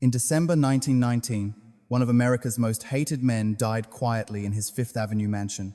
In December 1919, one of America's most hated men died quietly in his Fifth Avenue mansion.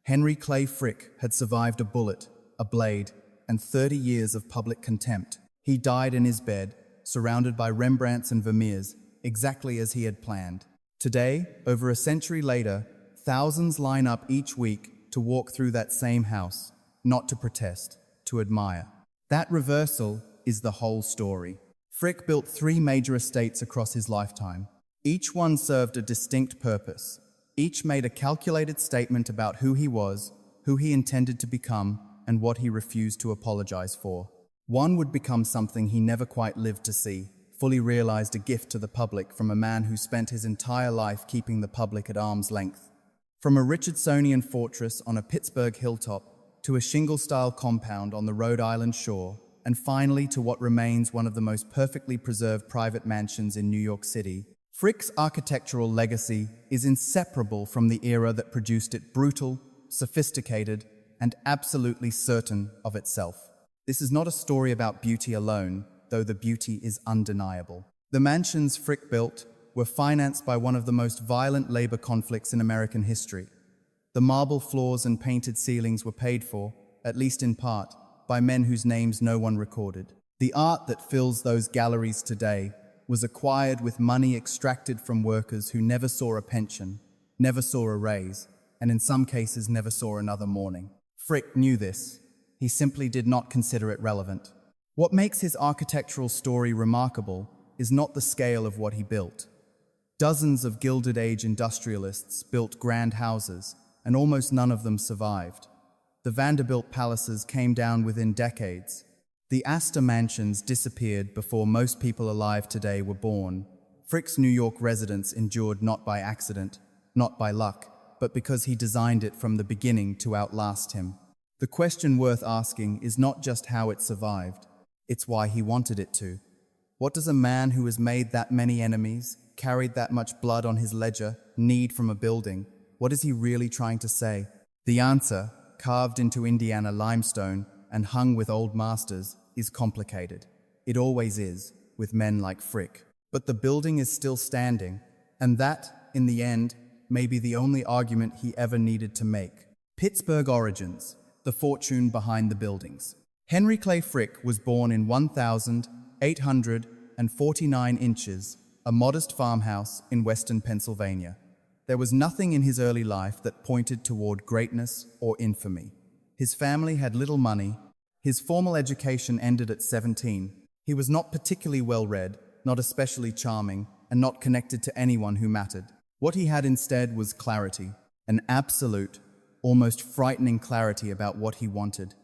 Henry Clay Frick had survived a bullet, a blade, and 30 years of public contempt. He died in his bed, surrounded by Rembrandts and Vermeers, exactly as he had planned. Today, over a century later, thousands line up each week to walk through that same house, not to protest, to admire. That reversal is the whole story. Frick built 3 major estates across his lifetime. Each one served a distinct purpose. Each made a calculated statement about who he was, who he intended to become, and what he refused to apologize for. One would become something he never quite lived to see, fully realized, a gift to the public from a man who spent his entire life keeping the public at arm's length. From a Richardsonian fortress on a Pittsburgh hilltop, to a shingle-style compound on the Rhode Island shore, and finally to what remains one of the most perfectly preserved private mansions in New York City, Frick's architectural legacy is inseparable from the era that produced it: brutal, sophisticated, and absolutely certain of itself. This is not a story about beauty alone, though the beauty is undeniable. The mansions Frick built were financed by one of the most violent labor conflicts in American history. The marble floors and painted ceilings were paid for, at least in part, by men whose names no one recorded. The art that fills those galleries today was acquired with money extracted from workers who never saw a pension, never saw a raise, and in some cases never saw another morning. Frick knew this. He simply did not consider it relevant. What makes his architectural story remarkable is not the scale of what he built. Dozens of Gilded Age industrialists built grand houses, and almost none of them survived. The Vanderbilt palaces came down within decades. The Astor mansions disappeared before most people alive today were born. Frick's New York residence endured not by accident, not by luck, but because he designed it from the beginning to outlast him. The question worth asking is not just how it survived, it's why he wanted it to. What does a man who has made that many enemies, carried that much blood on his ledger, need from a building? What is he really trying to say? The answer, carved into Indiana limestone and hung with old masters, is complicated. It always is, with men like Frick. But the building is still standing, and that, in the end, may be the only argument he ever needed to make. Pittsburgh origins, the fortune behind the buildings. Henry Clay Frick was born in 1,849 inches, a modest farmhouse in western Pennsylvania. There was nothing in his early life that pointed toward greatness or infamy. His family had little money. His formal education ended at 17. He was not particularly well-read, not especially charming, and not connected to anyone who mattered. What he had instead was clarity, an absolute, almost frightening clarity about what he wanted,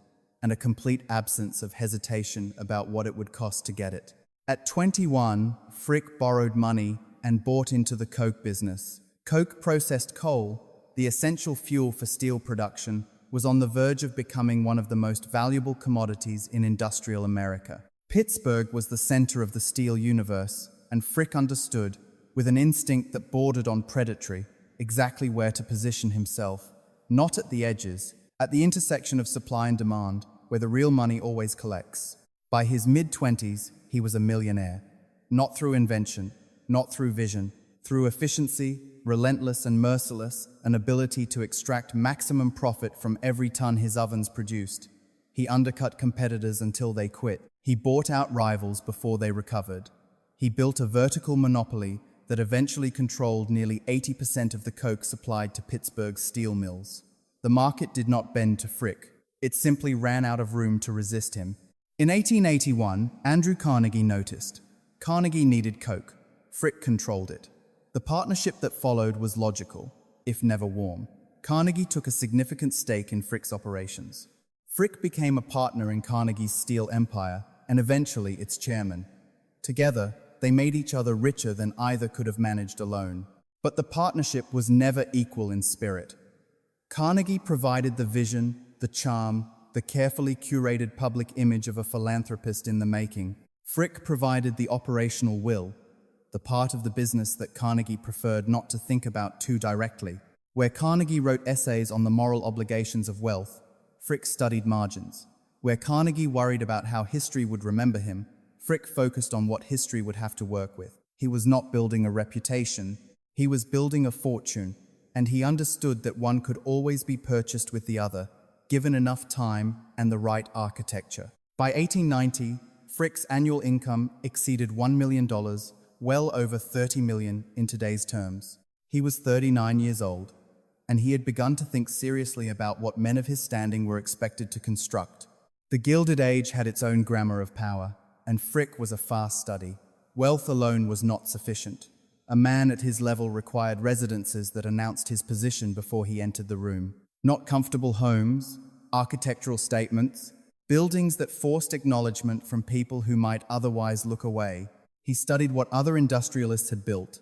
and a complete absence of hesitation about what it would cost to get it. At 21, Frick borrowed money and bought into the coke business. Coke-processed coal, the essential fuel for steel production, was on the verge of becoming one of the most valuable commodities in industrial America. Pittsburgh was the center of the steel universe, and Frick understood, with an instinct that bordered on predatory, exactly where to position himself, not at the edges, at the intersection of supply and demand, where the real money always collects. By his mid-20s, he was a millionaire, not through invention, not through vision, through efficiency, relentless and merciless, an ability to extract maximum profit from every ton his ovens produced. He undercut competitors until they quit. He bought out rivals before they recovered. He built a vertical monopoly that eventually controlled nearly 80% of the coke supplied to Pittsburgh's steel mills. The market did not bend to Frick. It simply ran out of room to resist him. In 1881, Andrew Carnegie noticed. Carnegie needed coke. Frick controlled it. The partnership that followed was logical, if never warm. Carnegie took a significant stake in Frick's operations. Frick became a partner in Carnegie's steel empire and eventually its chairman. Together, they made each other richer than either could have managed alone. But the partnership was never equal in spirit. Carnegie provided the vision, the charm, the carefully curated public image of a philanthropist in the making. Frick provided the operational will, the part of the business that Carnegie preferred not to think about too directly. Where Carnegie wrote essays on the moral obligations of wealth, Frick studied margins. Where Carnegie worried about how history would remember him, Frick focused on what history would have to work with. He was not building a reputation, he was building a fortune, and he understood that one could always be purchased with the other, given enough time and the right architecture. By 1890, Frick's annual income exceeded $1 million, well over 30 million in today's terms. He was 39 years old, and he had begun to think seriously about what men of his standing were expected to construct. The Gilded Age had its own grammar of power, and Frick was a fast study. Wealth alone was not sufficient. A man at his level required residences that announced his position before he entered the room. Not comfortable homes, architectural statements, buildings that forced acknowledgement from people who might otherwise look away. He studied what other industrialists had built.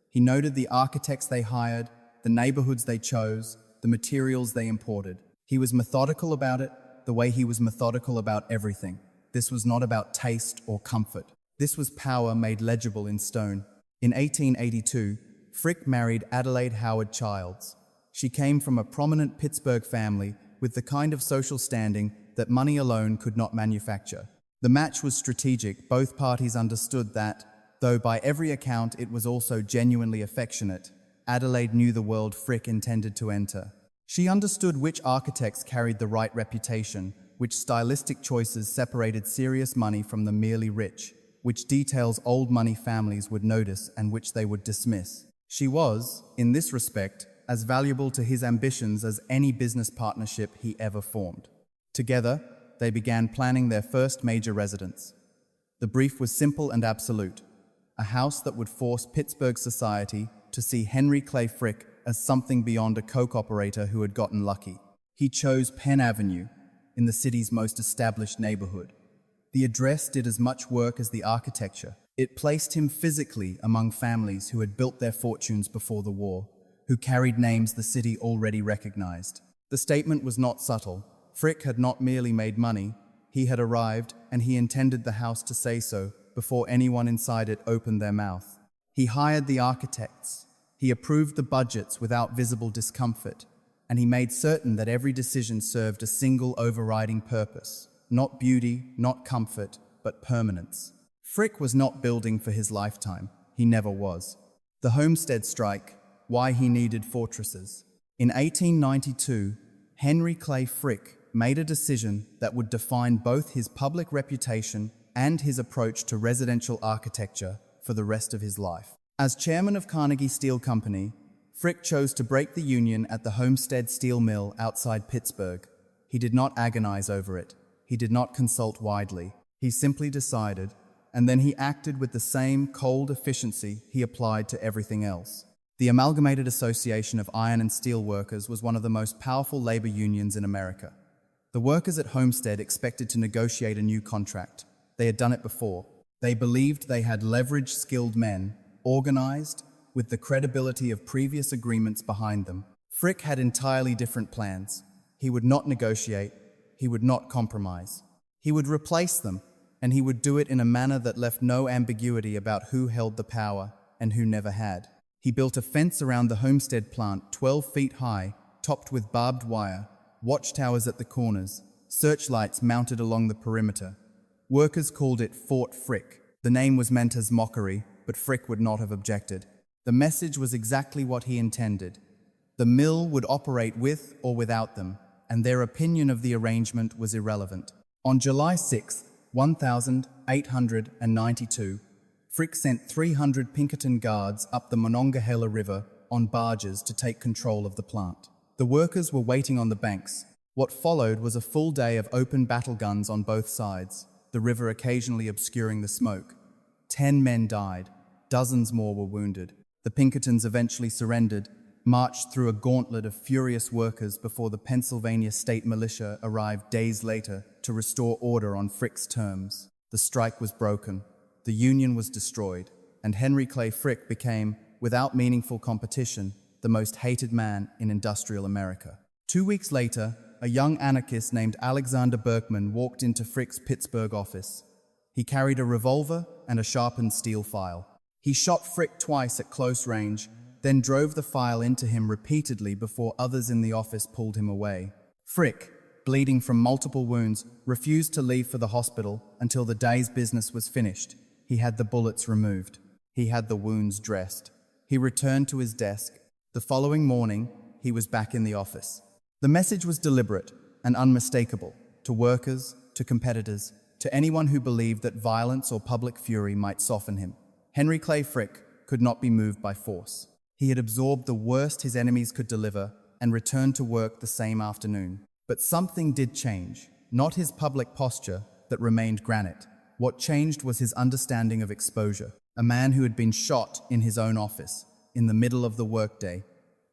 He noted the architects they hired, the neighborhoods they chose, the materials they imported. He was methodical about it, the way he was methodical about everything. This was not about taste or comfort. This was power made legible in stone. In 1882, Frick married Adelaide Howard Childs. She came from a prominent Pittsburgh family with the kind of social standing that money alone could not manufacture. The match was strategic. Both parties understood that, though by every account it was also genuinely affectionate, Adelaide knew the world Frick intended to enter. She understood which architects carried the right reputation, which stylistic choices separated serious money from the merely rich, which details old money families would notice and which they would dismiss. She was, in this respect, as valuable to his ambitions as any business partnership he ever formed. Together, they began planning their first major residence. The brief was simple and absolute: a house that would force Pittsburgh society to see Henry Clay Frick as something beyond a coke operator who had gotten lucky. He chose Penn Avenue, in the city's most established neighborhood. The address did as much work as the architecture. It placed him physically among families who had built their fortunes before the war, who carried names the city already recognized. The statement was not subtle. Frick had not merely made money, he had arrived, and he intended the house to say so before anyone inside it opened their mouth. He hired the architects, he approved the budgets without visible discomfort, and he made certain that every decision served a single overriding purpose: not beauty, not comfort, but permanence. Frick was not building for his lifetime. He never was. The Homestead Strike, why he needed fortresses. In 1892, Henry Clay Frick made a decision that would define both his public reputation and his approach to residential architecture for the rest of his life. As chairman of Carnegie Steel Company, Frick chose to break the union at the Homestead Steel Mill outside Pittsburgh. He did not agonize over it. He did not consult widely. He simply decided, and then he acted with the same cold efficiency he applied to everything else. The Amalgamated Association of Iron and Steel Workers was one of the most powerful labor unions in America. The workers at Homestead expected to negotiate a new contract. They had done it before. They believed they had leveraged skilled men, organized, with the credibility of previous agreements behind them. Frick had entirely different plans. He would not negotiate. He would not compromise. He would replace them, and he would do it in a manner that left no ambiguity about who held the power and who never had. He built a fence around the Homestead plant 12 feet high, topped with barbed wire, watchtowers at the corners, searchlights mounted along the perimeter. Workers called it Fort Frick. The name was meant as mockery, but Frick would not have objected. The message was exactly what he intended. The mill would operate with or without them, and their opinion of the arrangement was irrelevant. On July 6, 1892, Frick sent 300 Pinkerton guards up the Monongahela River on barges to take control of the plant. The workers were waiting on the banks. What followed was a full day of open battle guns on both sides, the river occasionally obscuring the smoke. 10 men died. Dozens more were wounded. The Pinkertons eventually surrendered, marched through a gauntlet of furious workers before the Pennsylvania State Militia arrived days later to restore order on Frick's terms. The strike was broken. The Union was destroyed, and Henry Clay Frick became, without meaningful competition, the most hated man in industrial America. 2 weeks later, a young anarchist named Alexander Berkman walked into Frick's Pittsburgh office. He carried a revolver and a sharpened steel file. He shot Frick twice at close range, then drove the file into him repeatedly before others in the office pulled him away. Frick, bleeding from multiple wounds, refused to leave for the hospital until the day's business was finished. He had the bullets removed. He had the wounds dressed. He returned to his desk. The following morning, he was back in the office. The message was deliberate and unmistakable to workers, to competitors, to anyone who believed that violence or public fury might soften him. Henry Clay Frick could not be moved by force. He had absorbed the worst his enemies could deliver and returned to work the same afternoon. But something did change, not his public posture that remained granite. What changed was his understanding of exposure. A man who had been shot in his own office, in the middle of the workday,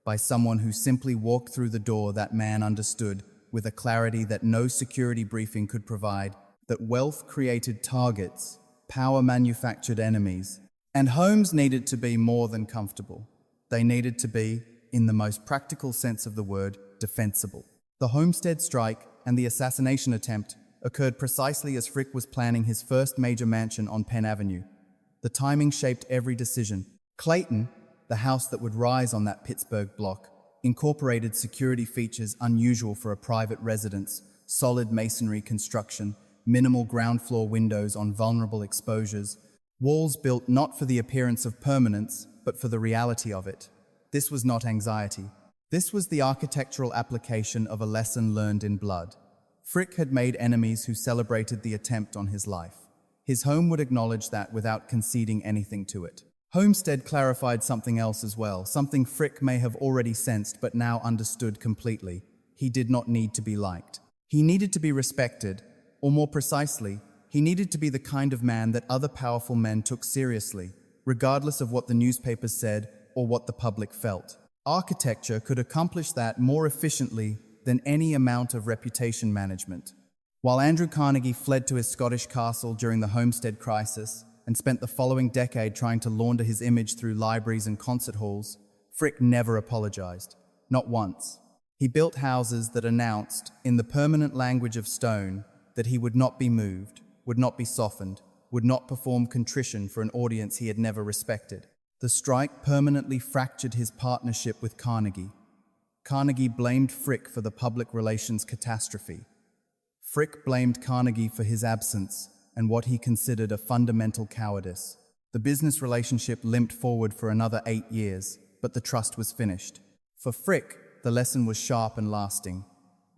by someone who simply walked through the door. That man understood, with a clarity that no security briefing could provide, that wealth created targets, power manufactured enemies, and homes needed to be more than comfortable. They needed to be, in the most practical sense of the word, defensible. The Homestead Strike and the assassination attempt occurred precisely as Frick was planning his first major mansion on Penn Avenue. The timing shaped every decision. Clayton, the house that would rise on that Pittsburgh block, incorporated security features unusual for a private residence: solid masonry construction, minimal ground floor windows on vulnerable exposures, walls built not for the appearance of permanence, but for the reality of it. This was not anxiety. This was the architectural application of a lesson learned in blood. Frick had made enemies who celebrated the attempt on his life. His home would acknowledge that without conceding anything to it. Homestead clarified something else as well, something Frick may have already sensed but now understood completely. He did not need to be liked. He needed to be respected, or more precisely, he needed to be the kind of man that other powerful men took seriously, regardless of what the newspapers said or what the public felt. Architecture could accomplish that more efficiently than any amount of reputation management. While Andrew Carnegie fled to his Scottish castle during the Homestead crisis and spent the following decade trying to launder his image through libraries and concert halls, Frick never apologized, not once. He built houses that announced, in the permanent language of stone, that he would not be moved, would not be softened, would not perform contrition for an audience he had never respected. The strike permanently fractured his partnership with Carnegie. Carnegie blamed Frick for the public relations catastrophe. Frick blamed Carnegie for his absence and what he considered a fundamental cowardice. The business relationship limped forward for another 8 years, but the trust was finished. For Frick, the lesson was sharp and lasting.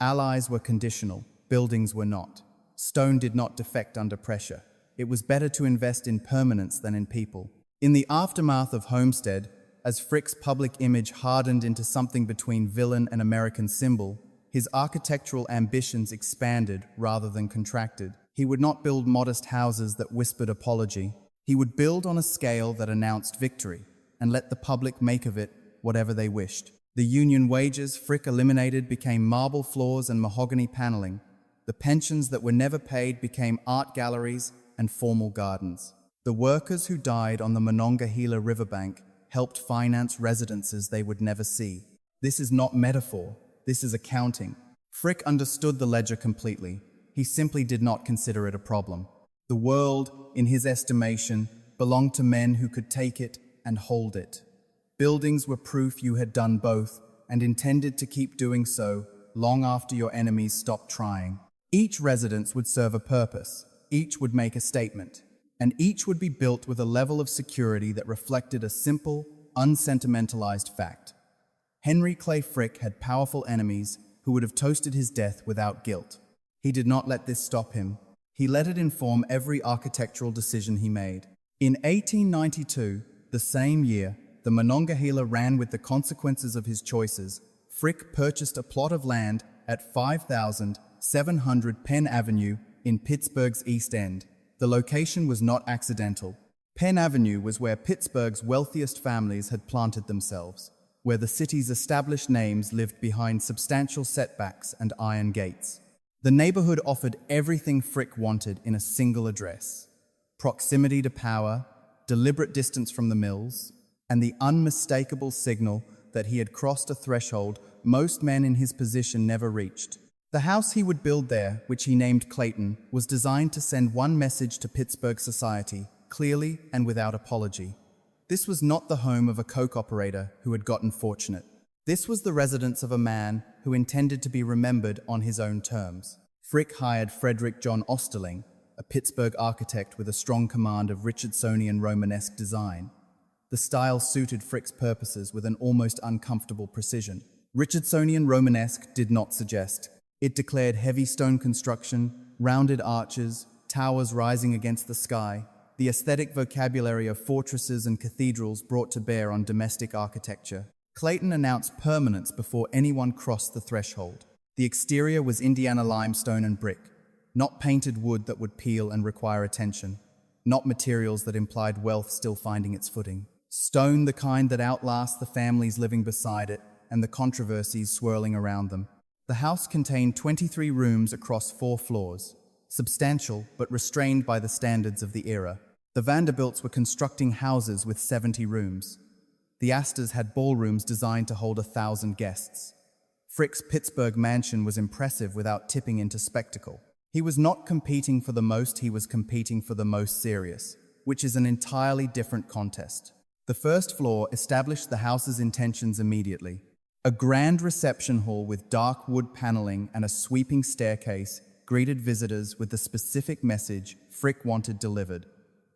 Allies were conditional, buildings were not. Stone did not defect under pressure. It was better to invest in permanence than in people. In the aftermath of Homestead, as Frick's public image hardened into something between villain and American symbol, his architectural ambitions expanded rather than contracted. He would not build modest houses that whispered apology. He would build on a scale that announced victory and let the public make of it whatever they wished. The union wages Frick eliminated became marble floors and mahogany paneling. The pensions that were never paid became art galleries and formal gardens. The workers who died on the Monongahela riverbank helped finance residences they would never see. This is not metaphor, this is accounting. Frick understood the ledger completely. He simply did not consider it a problem. The world, in his estimation, belonged to men who could take it and hold it. Buildings were proof you had done both and intended to keep doing so long after your enemies stopped trying. Each residence would serve a purpose, each would make a statement, and each would be built with a level of security that reflected a simple, unsentimentalized fact. Henry Clay Frick had powerful enemies who would have toasted his death without guilt. He did not let this stop him. He let it inform every architectural decision he made. In 1892, the same year, the Monongahela ran with the consequences of his choices. Frick purchased a plot of land at 5,700 Penn Avenue in Pittsburgh's East End. The location was not accidental. Penn Avenue was where Pittsburgh's wealthiest families had planted themselves, where the city's established names lived behind substantial setbacks and iron gates. The neighborhood offered everything Frick wanted in a single address: proximity to power, deliberate distance from the mills, and the unmistakable signal that he had crossed a threshold most men in his position never reached. The house he would build there, which he named Clayton, was designed to send one message to Pittsburgh society, clearly and without apology. This was not the home of a coke operator who had gotten fortunate. This was the residence of a man who intended to be remembered on his own terms. Frick hired Frederick John Osterling, a Pittsburgh architect with a strong command of Richardsonian Romanesque design. The style suited Frick's purposes with an almost uncomfortable precision. Richardsonian Romanesque did not suggest. It declared heavy stone construction, rounded arches, towers rising against the sky, the aesthetic vocabulary of fortresses and cathedrals brought to bear on domestic architecture. Clayton announced permanence before anyone crossed the threshold. The exterior was Indiana limestone and brick, not painted wood that would peel and require attention, not materials that implied wealth still finding its footing. Stone the kind that outlasts the families living beside it and the controversies swirling around them. The house contained 23 rooms across 4 floors, substantial but restrained by the standards of the era. The Vanderbilts were constructing houses with 70 rooms. The Astors had ballrooms designed to hold 1,000 guests. Frick's Pittsburgh mansion was impressive without tipping into spectacle. He was not competing for the most, he was competing for the most serious, which is an entirely different contest. The first floor established the house's intentions immediately. A grand reception hall with dark wood paneling and a sweeping staircase greeted visitors with the specific message Frick wanted delivered: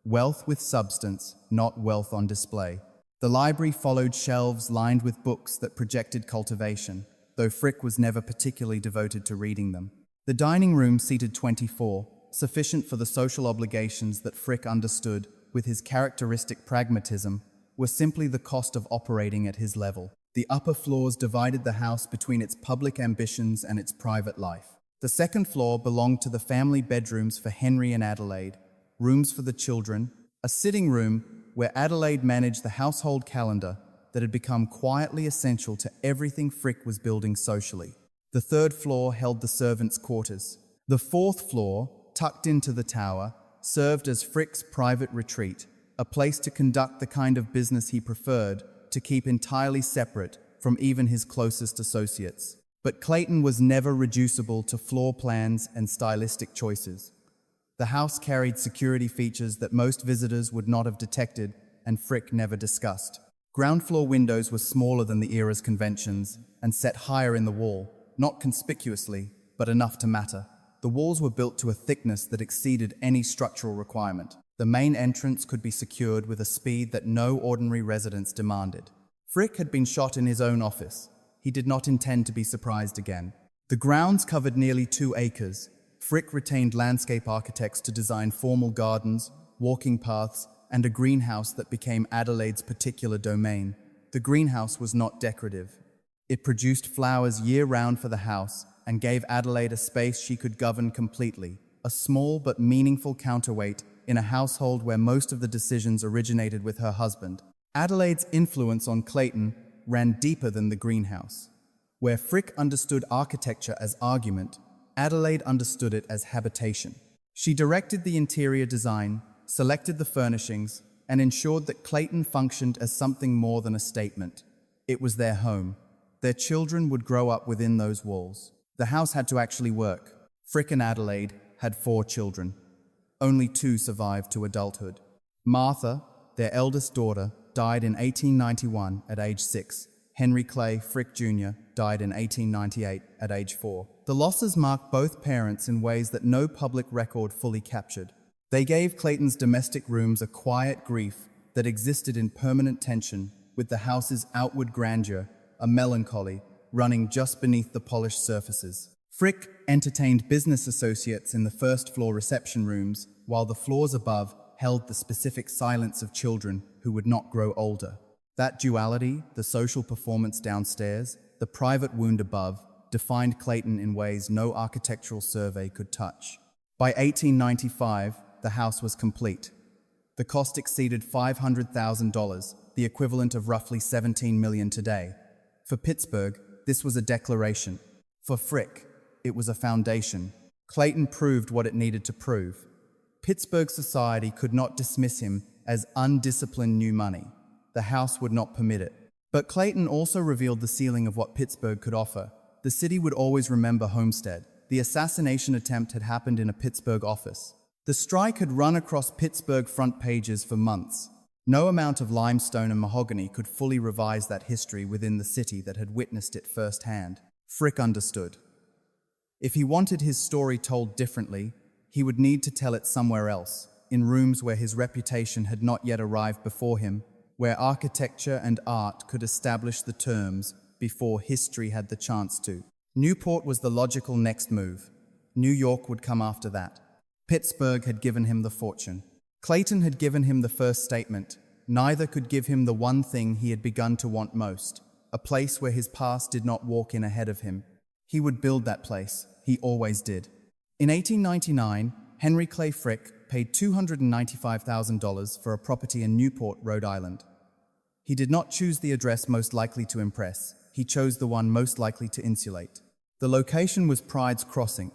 wealth with substance, not wealth on display. The library followed shelves lined with books that projected cultivation, though Frick was never particularly devoted to reading them. The dining room seated 24, sufficient for the social obligations that Frick understood, with his characteristic pragmatism, were simply the cost of operating at his level. The upper floors divided the house between its public ambitions and its private life. The second floor belonged to the family bedrooms for Henry and Adelaide, rooms for the children, a sitting room where Adelaide managed the household calendar that had become quietly essential to everything Frick was building socially. The third floor held the servants' quarters. The fourth floor, tucked into the tower, served as Frick's private retreat, a place to conduct the kind of business he preferred to keep entirely separate from even his closest associates. But Clayton was never reducible to floor plans and stylistic choices. The house carried security features that most visitors would not have detected and Frick never discussed. Ground floor windows were smaller than the era's conventions and set higher in the wall, not conspicuously, but enough to matter. The walls were built to a thickness that exceeded any structural requirement. The main entrance could be secured with a speed that no ordinary residence demanded. Frick had been shot in his own office. He did not intend to be surprised again. The grounds covered nearly 2 acres. Frick retained landscape architects to design formal gardens, walking paths, and a greenhouse that became Adelaide's particular domain. The greenhouse was not decorative. It produced flowers year-round for the house and gave Adelaide a space she could govern completely, a small but meaningful counterweight in a household where most of the decisions originated with her husband. Adelaide's influence on Clayton ran deeper than the greenhouse. Where Frick understood architecture as argument, Adelaide understood it as habitation. She directed the interior design, selected the furnishings, and ensured that Clayton functioned as something more than a statement. It was their home. Their children would grow up within those walls. The house had to actually work. Frick and Adelaide had 4 children. Only 2 survived to adulthood. Martha, their eldest daughter, died in 1891 at age 6. Henry Clay Frick Jr. died in 1898 at age 4. The losses marked both parents in ways that no public record fully captured. They gave Clayton's domestic rooms a quiet grief that existed in permanent tension with the house's outward grandeur, a melancholy, running just beneath the polished surfaces. Frick entertained business associates in the first-floor reception rooms, while the floors above held the specific silence of children who would not grow older. That duality, the social performance downstairs, the private wound above, defined Clayton in ways no architectural survey could touch. By 1895, the house was complete. The cost exceeded $500,000, the equivalent of roughly $17 million today. For Pittsburgh, this was a declaration. For Frick, it was a foundation. Clayton proved what it needed to prove. Pittsburgh society could not dismiss him as undisciplined new money. The house would not permit it. But Clayton also revealed the ceiling of what Pittsburgh could offer. The city would always remember Homestead. The assassination attempt had happened in a Pittsburgh office. The strike had run across Pittsburgh front pages for months. No amount of limestone and mahogany could fully revise that history within the city that had witnessed it firsthand. Frick understood. If he wanted his story told differently, he would need to tell it somewhere else, in rooms where his reputation had not yet arrived before him, where architecture and art could establish the terms before history had the chance to. Newport was the logical next move. New York would come after that. Pittsburgh had given him the fortune. Clayton had given him the first statement. Neither could give him the one thing he had begun to want most, a place where his past did not walk in ahead of him. He would build that place. He always did. In 1899, Henry Clay Frick paid $295,000 for a property in Newport, Rhode Island. He did not choose the address most likely to impress. He chose the one most likely to insulate. The location was Pride's Crossing,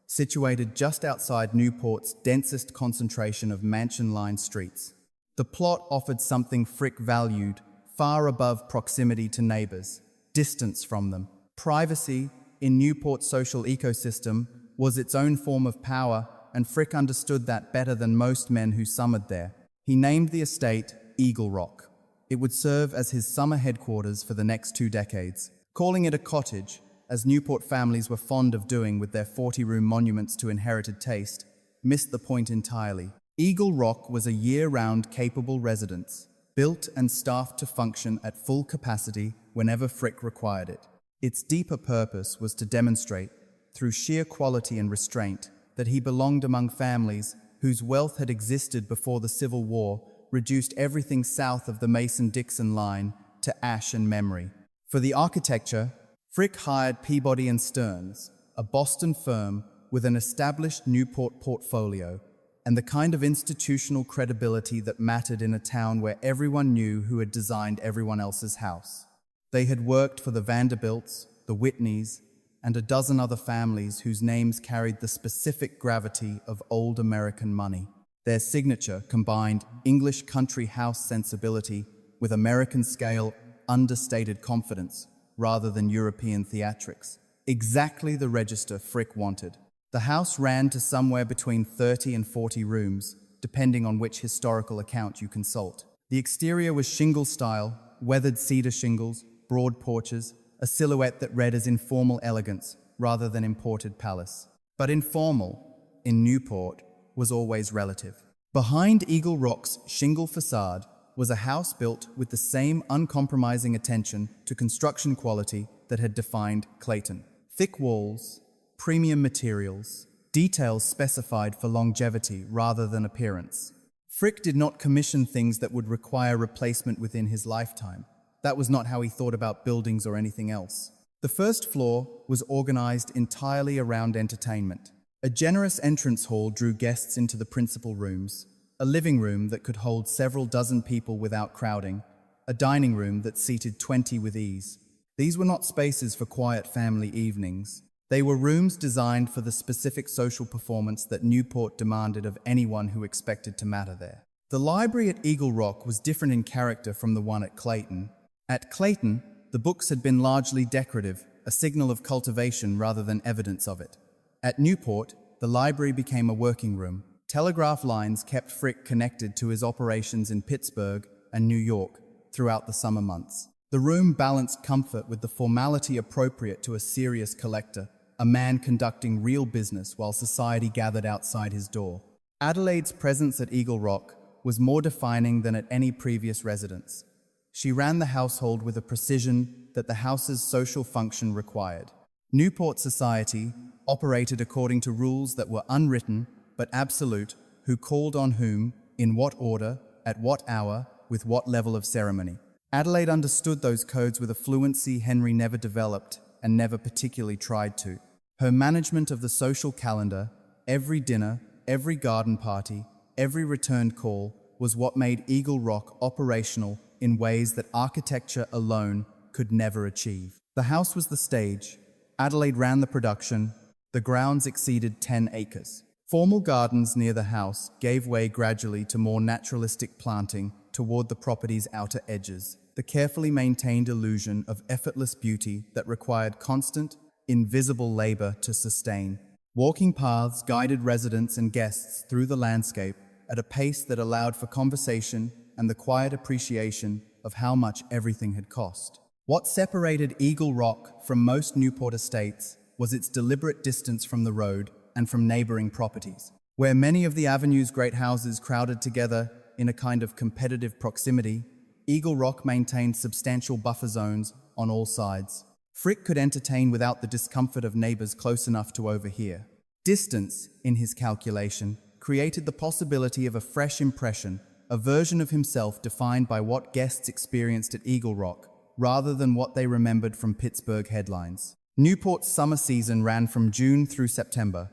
situated just outside Newport's densest concentration of mansion-lined streets. The plot offered something Frick valued, far above proximity to neighbors, distance from them. Privacy, in Newport's social ecosystem, was its own form of power, and Frick understood that better than most men who summered there. He named the estate Eagle Rock. It would serve as his summer headquarters for the next 2 decades. Calling it a cottage, as Newport families were fond of doing with their 40-room monuments to inherited taste, missed the point entirely. Eagle Rock was a year-round capable residence, built and staffed to function at full capacity whenever Frick required it. Its deeper purpose was to demonstrate, through sheer quality and restraint, that he belonged among families whose wealth had existed before the Civil War reduced everything south of the Mason-Dixon line to ash and memory. For the architecture, Frick hired Peabody and Stearns, a Boston firm with an established Newport portfolio and the kind of institutional credibility that mattered in a town where everyone knew who had designed everyone else's house. They had worked for the Vanderbilts, the Whitneys, and a dozen other families whose names carried the specific gravity of old American money. Their signature combined English country house sensibility with American-scale, understated confidence, rather than European theatrics. Exactly the register Frick wanted. The house ran to somewhere between 30 and 40 rooms, depending on which historical account you consult. The exterior was shingle style, weathered cedar shingles, broad porches, a silhouette that read as informal elegance rather than imported palace. But informal, in Newport, was always relative. Behind Eagle Rock's shingle facade was a house built with the same uncompromising attention to construction quality that had defined Clayton. Thick walls, premium materials, details specified for longevity rather than appearance. Frick did not commission things that would require replacement within his lifetime. That was not how he thought about buildings or anything else. The first floor was organized entirely around entertainment. A generous entrance hall drew guests into the principal rooms, a living room that could hold several dozen people without crowding, a dining room that seated 20 with ease. These were not spaces for quiet family evenings. They were rooms designed for the specific social performance that Newport demanded of anyone who expected to matter there. The library at Eagle Rock was different in character from the one at Clayton. At Clayton, the books had been largely decorative, a signal of cultivation rather than evidence of it. At Newport, the library became a working room. Telegraph lines kept Frick connected to his operations in Pittsburgh and New York throughout the summer months. The room balanced comfort with the formality appropriate to a serious collector, a man conducting real business while society gathered outside his door. Adelaide's presence at Eagle Rock was more defining than at any previous residence. She ran the household with a precision that the house's social function required. Newport society operated according to rules that were unwritten but absolute: who called on whom, in what order, at what hour, with what level of ceremony. Adelaide understood those codes with a fluency Henry never developed and never particularly tried to. Her management of the social calendar, every dinner, every garden party, every returned call, was what made Eagle Rock operational in ways that architecture alone could never achieve. The house was the stage. Adelaide ran the production. The grounds exceeded 10 acres. Formal gardens near the house gave way gradually to more naturalistic planting toward the property's outer edges, the carefully maintained illusion of effortless beauty that required constant, invisible labor to sustain. Walking paths guided residents and guests through the landscape at a pace that allowed for conversation and the quiet appreciation of how much everything had cost. What separated Eagle Rock from most Newport estates was its deliberate distance from the road and from neighboring properties. Where many of the avenue's great houses crowded together in a kind of competitive proximity, Eagle Rock maintained substantial buffer zones on all sides. Frick could entertain without the discomfort of neighbors close enough to overhear. Distance, in his calculation, created the possibility of a fresh impression, a version of himself defined by what guests experienced at Eagle Rock, rather than what they remembered from Pittsburgh headlines. Newport's summer season ran from June through September.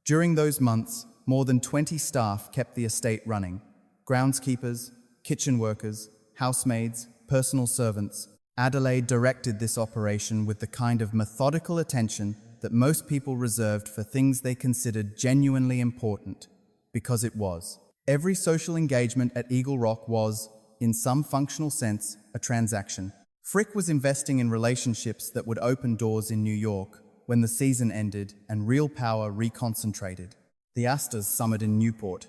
During those months, more than 20 staff kept the estate running. Groundskeepers, kitchen workers, housemaids, personal servants. Adelaide directed this operation with the kind of methodical attention that most people reserved for things they considered genuinely important, because it was. Every social engagement at Eagle Rock was, in some functional sense, a transaction. Frick was investing in relationships that would open doors in New York when the season ended and real power reconcentrated. The Astors summered in Newport.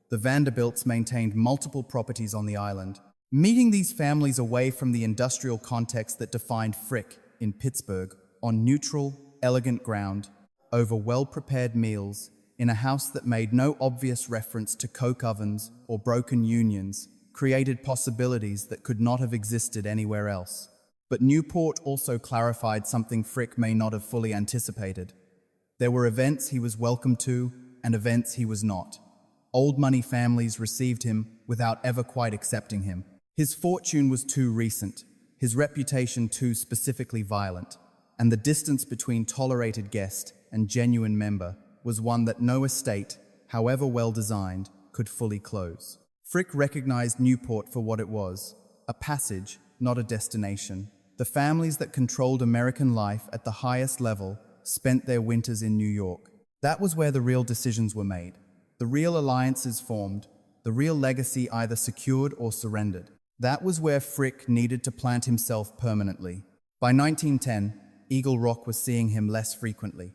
The Vanderbilts maintained multiple properties on the island. Meeting these families away from the industrial context that defined Frick in Pittsburgh, on neutral, elegant ground, over well-prepared meals, in a house that made no obvious reference to coke ovens or broken unions, created possibilities that could not have existed anywhere else. But Newport also clarified something Frick may not have fully anticipated. There were events he was welcome to and events he was not. Old money families received him without ever quite accepting him. His fortune was too recent, his reputation too specifically violent, and the distance between tolerated guest and genuine member was one that no estate, however well designed, could fully close. Frick recognized Newport for what it was, a passage, not a destination. The families that controlled American life at the highest level spent their winters in New York. That was where the real decisions were made, the real alliances formed, the real legacy either secured or surrendered. That was where Frick needed to plant himself permanently. By 1910, Eagle Rock was seeing him less frequently.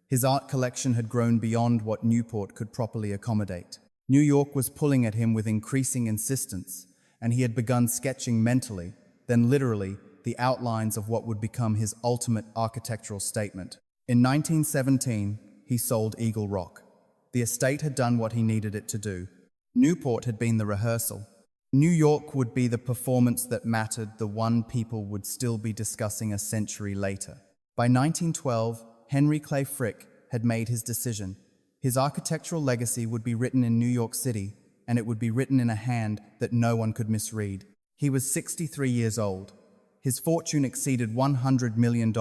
His art collection had grown beyond what Newport could properly accommodate. New York was pulling at him with increasing insistence, and he had begun sketching mentally, then literally, the outlines of what would become his ultimate architectural statement. In 1917, he sold Eagle Rock. The estate had done what he needed it to do. Newport had been the rehearsal. New York would be the performance that mattered, the one people would still be discussing a century later. By 1912, Henry Clay Frick had made his decision. His architectural legacy would be written in New York City, and it would be written in a hand that no one could misread. He was 63 years old. His fortune exceeded $100 million.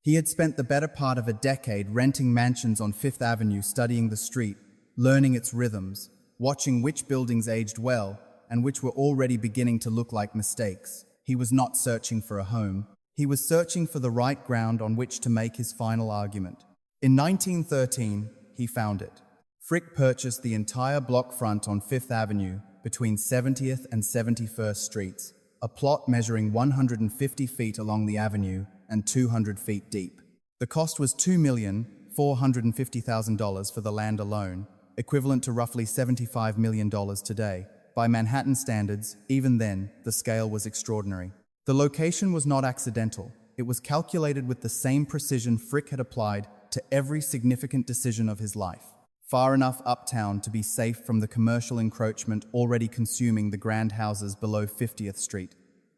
He had spent the better part of a decade renting mansions on Fifth Avenue, studying the street, learning its rhythms, watching which buildings aged well and which were already beginning to look like mistakes. He was not searching for a home. He was searching for the right ground on which to make his final argument. In 1913, he found it. Frick purchased the entire block front on Fifth Avenue between 70th and 71st Streets, a plot measuring 150 feet along the avenue and 200 feet deep. The cost was $2,450,000 for the land alone, equivalent to roughly $75 million today. By Manhattan standards, even then, the scale was extraordinary. The location was not accidental. It was calculated with the same precision Frick had applied to every significant decision of his life. Far enough uptown to be safe from the commercial encroachment already consuming the grand houses below 50th Street.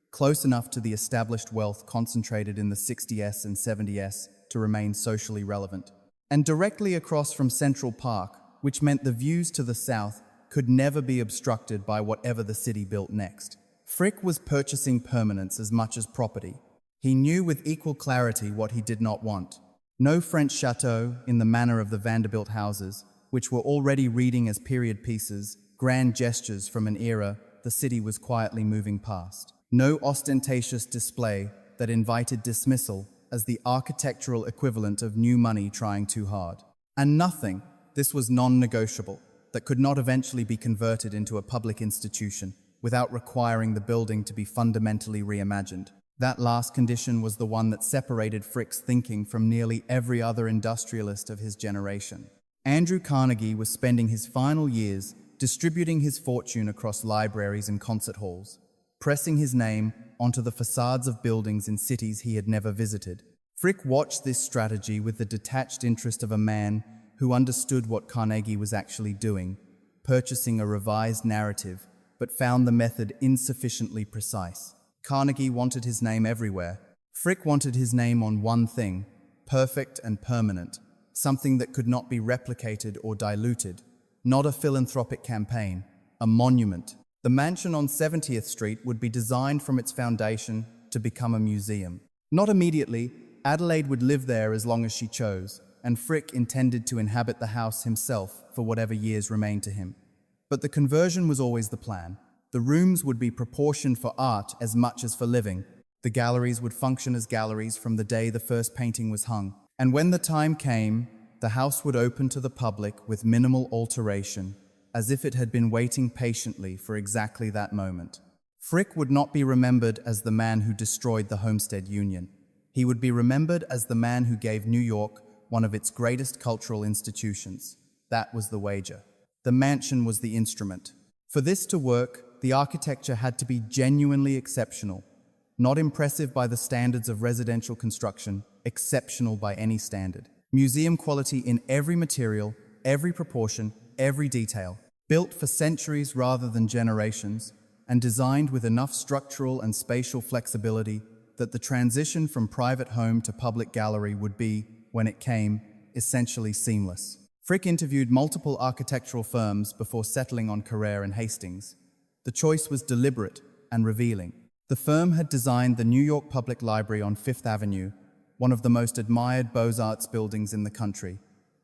Close enough to the established wealth concentrated in the 60s and 70s to remain socially relevant. And directly across from Central Park, which meant the views to the south could never be obstructed by whatever the city built next. Frick was purchasing permanence as much as property. He knew with equal clarity what he did not want. No French chateau in the manner of the Vanderbilt houses, which were already reading as period pieces, grand gestures from an era the city was quietly moving past. No ostentatious display that invited dismissal as the architectural equivalent of new money trying too hard. And nothing, this was non-negotiable, that could not eventually be converted into a public institution without requiring the building to be fundamentally reimagined. That last condition was the one that separated Frick's thinking from nearly every other industrialist of his generation. Andrew Carnegie was spending his final years distributing his fortune across libraries and concert halls, pressing his name onto the facades of buildings in cities he had never visited. Frick watched this strategy with the detached interest of a man who understood what Carnegie was actually doing, purchasing a revised narrative, but found the method insufficiently precise. Carnegie wanted his name everywhere. Frick wanted his name on one thing, perfect and permanent, something that could not be replicated or diluted. Not a philanthropic campaign, a monument. The mansion on 70th Street would be designed from its foundation to become a museum. Not immediately, Adelaide would live there as long as she chose, and Frick intended to inhabit the house himself for whatever years remained to him. But the conversion was always the plan. The rooms would be proportioned for art as much as for living. The galleries would function as galleries from the day the first painting was hung. And when the time came, the house would open to the public with minimal alteration, as if it had been waiting patiently for exactly that moment. Frick would not be remembered as the man who destroyed the Homestead Union. He would be remembered as the man who gave New York one of its greatest cultural institutions. That was the wager. The mansion was the instrument. For this to work, the architecture had to be genuinely exceptional. Not impressive by the standards of residential construction, exceptional by any standard. Museum quality in every material, every proportion, every detail. Built for centuries rather than generations, and designed with enough structural and spatial flexibility that the transition from private home to public gallery would be, when it came, essentially seamless. Frick interviewed multiple architectural firms before settling on Carrere and Hastings. The choice was deliberate and revealing. The firm had designed the New York Public Library on Fifth Avenue, one of the most admired Beaux-Arts buildings in the country,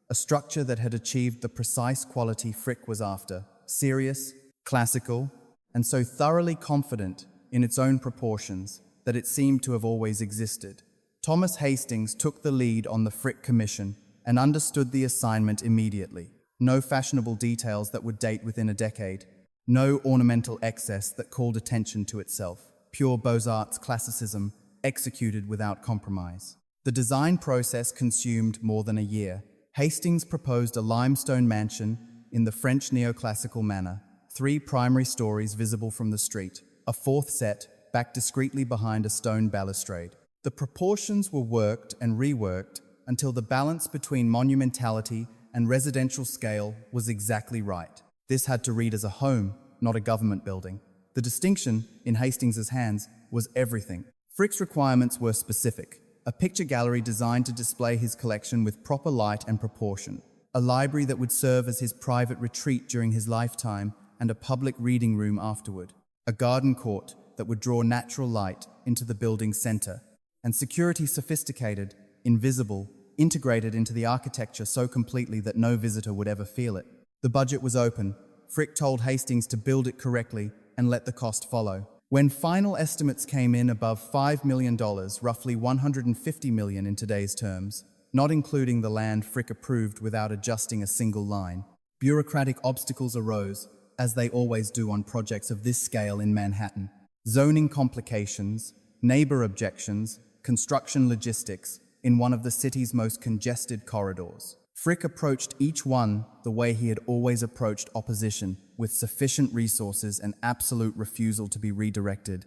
a structure that had achieved the precise quality Frick was after, serious, classical, and so thoroughly confident in its own proportions that it seemed to have always existed. Thomas Hastings took the lead on the Frick Commission and understood the assignment immediately. No fashionable details that would date within a decade. No ornamental excess that called attention to itself. Pure Beaux-Arts classicism executed without compromise. The design process consumed more than a year. Hastings proposed a limestone mansion in the French neoclassical manner, 3 primary stories visible from the street, a 4th set backed discreetly behind a stone balustrade. The proportions were worked and reworked until the balance between monumentality and residential scale was exactly right. This had to read as a home, not a government building. The distinction, in Hastings's hands, was everything. Frick's requirements were specific. A picture gallery designed to display his collection with proper light and proportion. A library that would serve as his private retreat during his lifetime and a public reading room afterward. A garden court that would draw natural light into the building's center. And security sophisticated, invisible, integrated into the architecture so completely that no visitor would ever feel it. The budget was open. Frick told Hastings to build it correctly and let the cost follow. When final estimates came in above $5 million, roughly $150 million in today's terms, not including the land Frick approved without adjusting a single line, bureaucratic obstacles arose, as they always do on projects of this scale in Manhattan. Zoning complications, neighbor objections, construction logistics in one of the city's most congested corridors. Frick approached each one the way he had always approached opposition, with sufficient resources and absolute refusal to be redirected.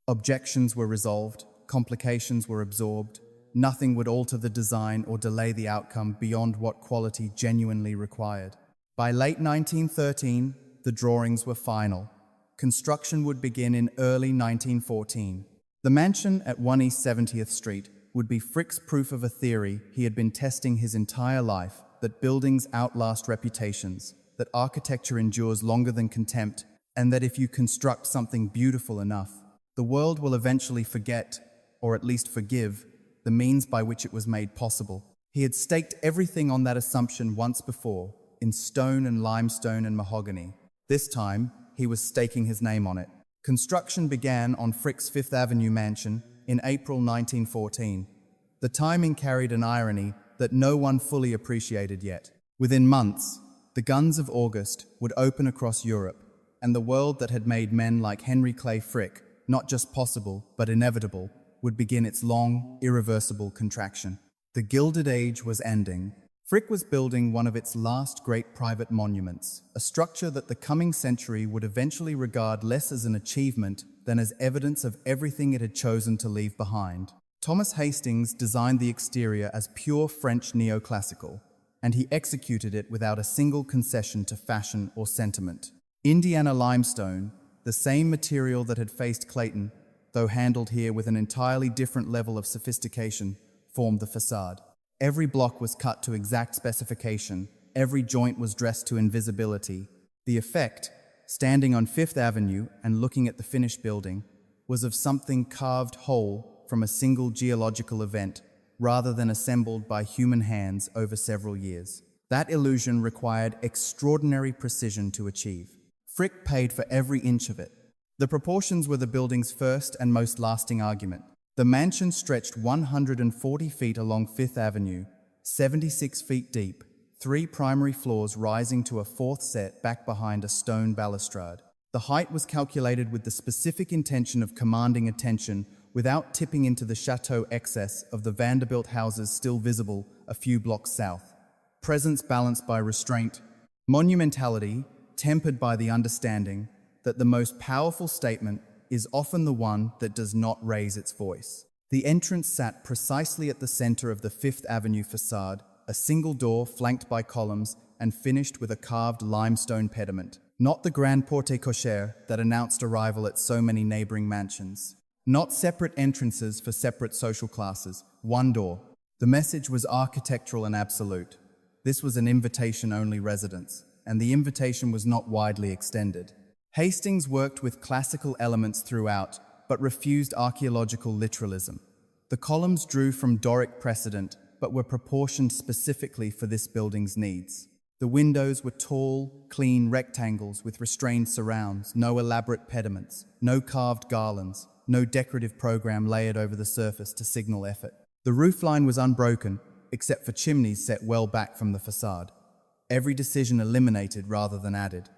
Objections were resolved, complications were absorbed. Nothing would alter the design or delay the outcome beyond what quality genuinely required. By late 1913, the drawings were final. Construction would begin in early 1914. The mansion at 1 East 70th Street would be Frick's proof of a theory he had been testing his entire life, that buildings outlast reputations, that architecture endures longer than contempt, and that if you construct something beautiful enough, the world will eventually forget, or at least forgive, the means by which it was made possible. He had staked everything on that assumption once before, in stone and limestone and mahogany. This time, he was staking his name on it. Construction began on Frick's Fifth Avenue mansion in April 1914. The timing carried an irony that no one fully appreciated yet. Within months, the guns of August would open across Europe, and the world that had made men like Henry Clay Frick not just possible but inevitable would begin its long, irreversible contraction. The Gilded Age was ending. Frick was building one of its last great private monuments, a structure that the coming century would eventually regard less as an achievement than as evidence of everything it had chosen to leave behind. Thomas Hastings designed the exterior as pure French neoclassical. and he executed it without a single concession to fashion or sentiment. Indiana limestone, the same material that had faced Clayton, though handled here with an entirely different level of sophistication, formed the facade. Every block was cut to exact specification, every joint was dressed to invisibility. The effect, standing on Fifth Avenue and looking at the finished building, was of something carved whole from a single geological event, rather than assembled by human hands over several years. That illusion required extraordinary precision to achieve. Frick paid for every inch of it. The proportions were the building's first and most lasting argument. The mansion stretched 140 feet along Fifth Avenue, 76 feet deep, 3 primary floors rising to a fourth set back behind a stone balustrade. The height was calculated with the specific intention of commanding attention without tipping into the chateau excess of the Vanderbilt houses still visible a few blocks south. Presence balanced by restraint, monumentality tempered by the understanding that the most powerful statement is often the one that does not raise its voice. The entrance sat precisely at the center of the Fifth Avenue facade, a single door flanked by columns and finished with a carved limestone pediment. Not the grand porte-cochere that announced arrival at so many neighboring mansions. Not separate entrances for separate social classes, one door. The message was architectural and absolute. This was an invitation-only residence, and the invitation was not widely extended. Hastings worked with classical elements throughout, but refused archaeological literalism. The columns drew from Doric precedent, but were proportioned specifically for this building's needs. The windows were tall, clean rectangles with restrained surrounds, no elaborate pediments, no carved garlands, no decorative program layered over the surface to signal effort. The roofline was unbroken, except for chimneys set well back from the facade. Every decision eliminated rather than added.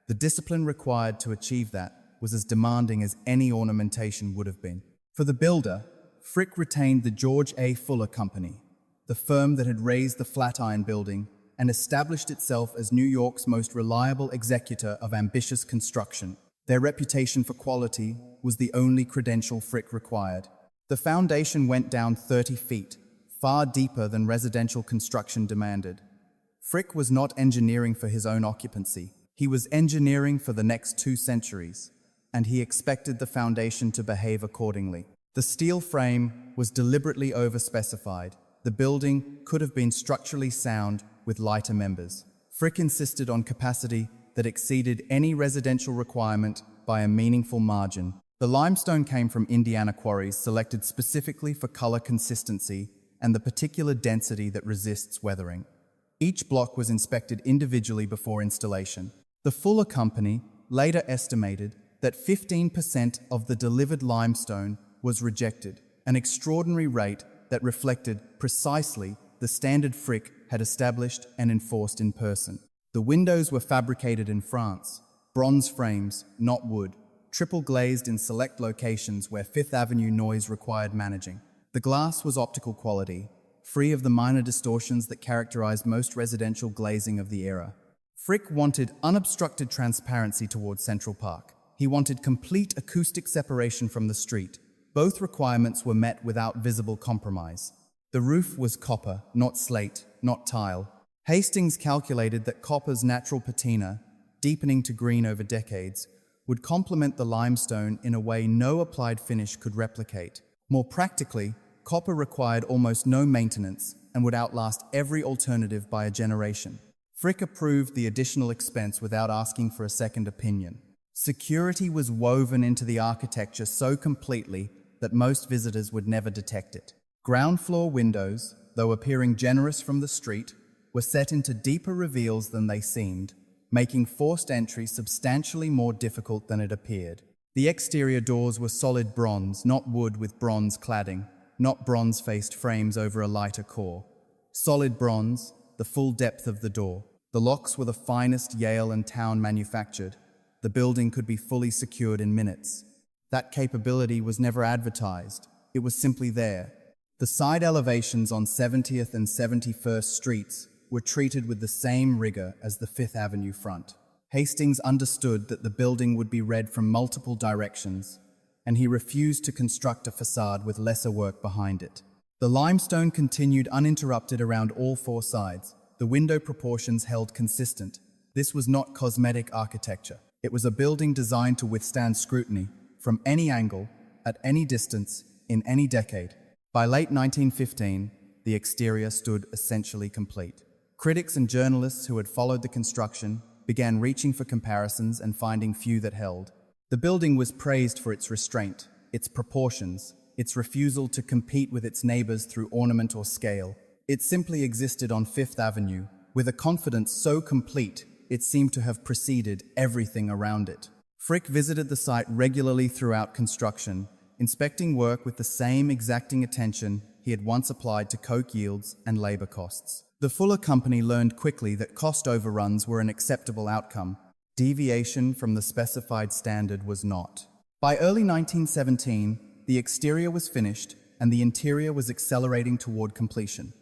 The discipline required to achieve that was as demanding as any ornamentation would have been. For the builder, Frick retained the George A. Fuller Company, the firm that had raised the Flatiron Building and established itself as New York's most reliable executor of ambitious construction. Their reputation for quality was the only credential Frick required. The foundation went down 30 feet, far deeper than residential construction demanded. Frick was not engineering for his own occupancy. He was engineering for the next 2 centuries, and he expected the foundation to behave accordingly. The steel frame was deliberately overspecified. The building could have been structurally sound with lighter members. Frick insisted on capacity that exceeded any residential requirement by a meaningful margin. The limestone came from Indiana quarries selected specifically for color consistency and the particular density that resists weathering. Each block was inspected individually before installation. The Fuller Company later estimated that 15% of the delivered limestone was rejected, an extraordinary rate that reflected precisely the standard Frick had established and enforced in person. The windows were fabricated in France, bronze frames, not wood, triple glazed in select locations where Fifth Avenue noise required managing. The glass was optical quality, free of the minor distortions that characterized most residential glazing of the era. Frick wanted unobstructed transparency towards Central Park. He wanted complete acoustic separation from the street. Both requirements were met without visible compromise. The roof was copper, not slate, not tile. Hastings calculated that copper's natural patina, deepening to green over decades, would complement the limestone in a way no applied finish could replicate. More practically, copper required almost no maintenance and would outlast every alternative by a generation. Frick approved the additional expense without asking for a second opinion. Security was woven into the architecture so completely that most visitors would never detect it. Ground floor windows, though appearing generous from the street, were set into deeper reveals than they seemed, making forced entry substantially more difficult than it appeared. The exterior doors were solid bronze, not wood with bronze cladding, not bronze-faced frames over a lighter core. Solid bronze, the full depth of the door. The locks were the finest Yale and Town manufactured. The building could be fully secured in minutes. That capability was never advertised. It was simply there. The side elevations on 70th and 71st Streets were treated with the same rigor as the Fifth Avenue front. Hastings understood that the building would be read from multiple directions, and he refused to construct a facade with lesser work behind it. The limestone continued uninterrupted around all 4 sides. the window proportions held consistent. This was not cosmetic architecture. It was a building designed to withstand scrutiny from any angle, at any distance, in any decade. By late 1915, the exterior stood essentially complete. Critics and journalists who had followed the construction began reaching for comparisons and finding few that held. The building was praised for its restraint, its proportions, its refusal to compete with its neighbors through ornament or scale. It simply existed on Fifth Avenue, with a confidence so complete it seemed to have preceded everything around it. Frick visited the site regularly throughout construction, inspecting work with the same exacting attention he had once applied to coke yields and labor costs. The Fuller Company learned quickly that cost overruns were an acceptable outcome. Deviation from the specified standard was not. By early 1917, the exterior was finished and the interior was accelerating toward completion.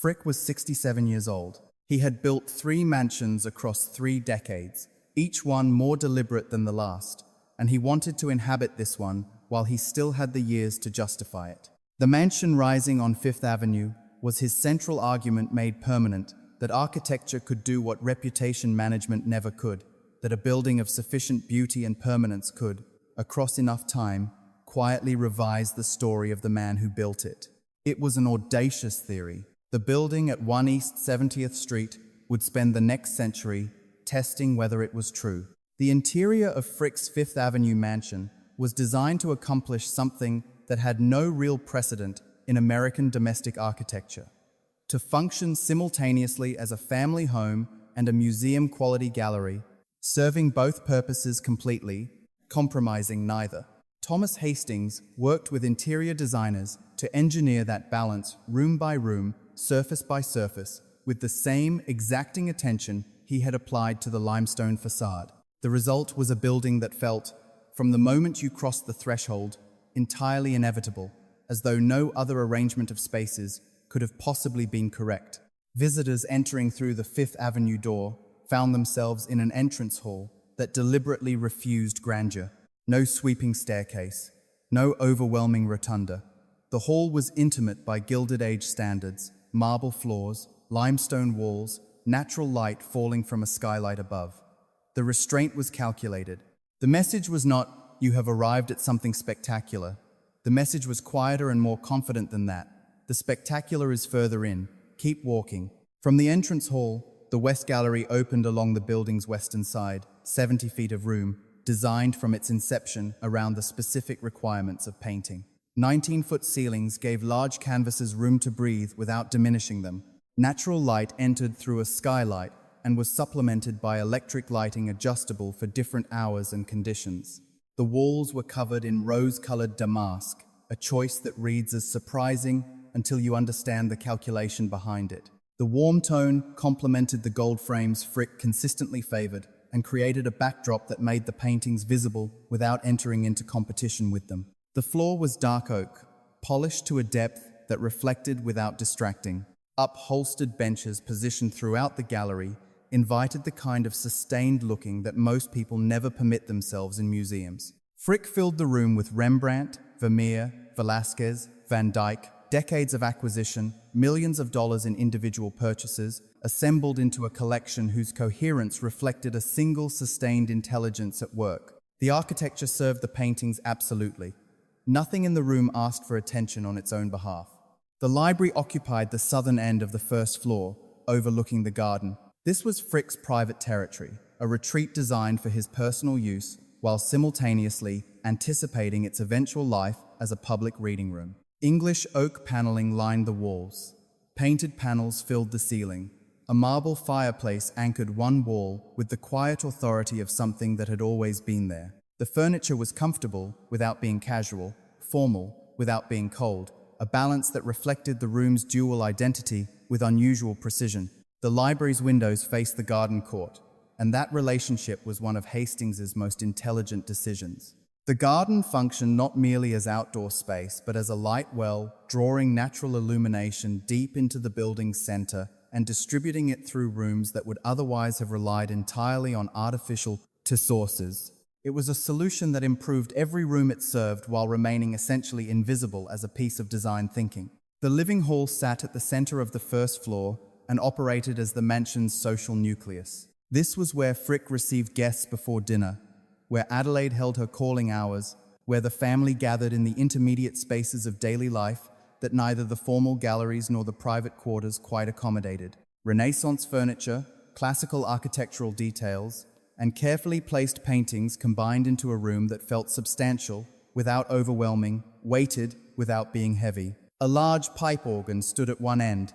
Frick was 67 years old. He had built 3 mansions across 3 decades, each one more deliberate than the last, and he wanted to inhabit this one while he still had the years to justify it. The mansion rising on Fifth Avenue was his central argument made permanent, that architecture could do what reputation management never could, that a building of sufficient beauty and permanence could, across enough time, quietly revise the story of the man who built it. It was an audacious theory. The building at 1 East 70th Street would spend the next century testing whether it was true. The interior of Frick's Fifth Avenue mansion was designed to accomplish something that had no real precedent in American domestic architecture: to function simultaneously as a family home and a museum-quality gallery, serving both purposes completely, compromising neither. Thomas Hastings worked with interior designers to engineer that balance room by room, surface by surface, with the same exacting attention he had applied to the limestone facade. The result was a building that felt, from the moment you crossed the threshold, entirely inevitable, as though no other arrangement of spaces could have possibly been correct. Visitors entering through the Fifth Avenue door found themselves in an entrance hall that deliberately refused grandeur. No sweeping staircase, no overwhelming rotunda. The hall was intimate by Gilded Age standards: marble floors, limestone walls, natural light falling from a skylight above. The restraint was calculated. The message was not, "You have arrived at something spectacular." The message was quieter and more confident than that. "The spectacular is further in. Keep walking." From the entrance hall, the West Gallery opened along the building's western side, 70 feet of room, designed from its inception around the specific requirements of painting. 19-foot ceilings gave large canvases room to breathe without diminishing them. Natural light entered through a skylight and was supplemented by electric lighting adjustable for different hours and conditions. The walls were covered in rose-colored damask, a choice that reads as surprising until you understand the calculation behind it. The warm tone complemented the gold frames Frick consistently favored and created a backdrop that made the paintings visible without entering into competition with them. The floor was dark oak, polished to a depth that reflected without distracting. Upholstered benches positioned throughout the gallery invited the kind of sustained looking that most people never permit themselves in museums. Frick filled the room with Rembrandt, Vermeer, Velázquez, Van Dyck, decades of acquisition, millions of dollars in individual purchases, assembled into a collection whose coherence reflected a single sustained intelligence at work. The architecture served the paintings absolutely. Nothing in the room asked for attention on its own behalf. The library occupied the southern end of the first floor, overlooking the garden. This was Frick's private territory, a retreat designed for his personal use, while simultaneously anticipating its eventual life as a public reading room. English oak paneling lined the walls. Painted panels filled the ceiling. A marble fireplace anchored one wall with the quiet authority of something that had always been there. The furniture was comfortable without being casual, formal without being cold, a balance that reflected the room's dual identity with unusual precision. The library's windows faced the garden court, and that relationship was one of Hastings's most intelligent decisions. The garden functioned not merely as outdoor space, but as a light well, drawing natural illumination deep into the building's center and distributing it through rooms that would otherwise have relied entirely on artificial sources. It was a solution that improved every room it served while remaining essentially invisible as a piece of design thinking. The living hall sat at the center of the first floor, and operated as the mansion's social nucleus. This was where Frick received guests before dinner, where Adelaide held her calling hours, where the family gathered in the intermediate spaces of daily life that neither the formal galleries nor the private quarters quite accommodated. Renaissance furniture, classical architectural details, and carefully placed paintings combined into a room that felt substantial without overwhelming, weighted without being heavy. A large pipe organ stood at one end.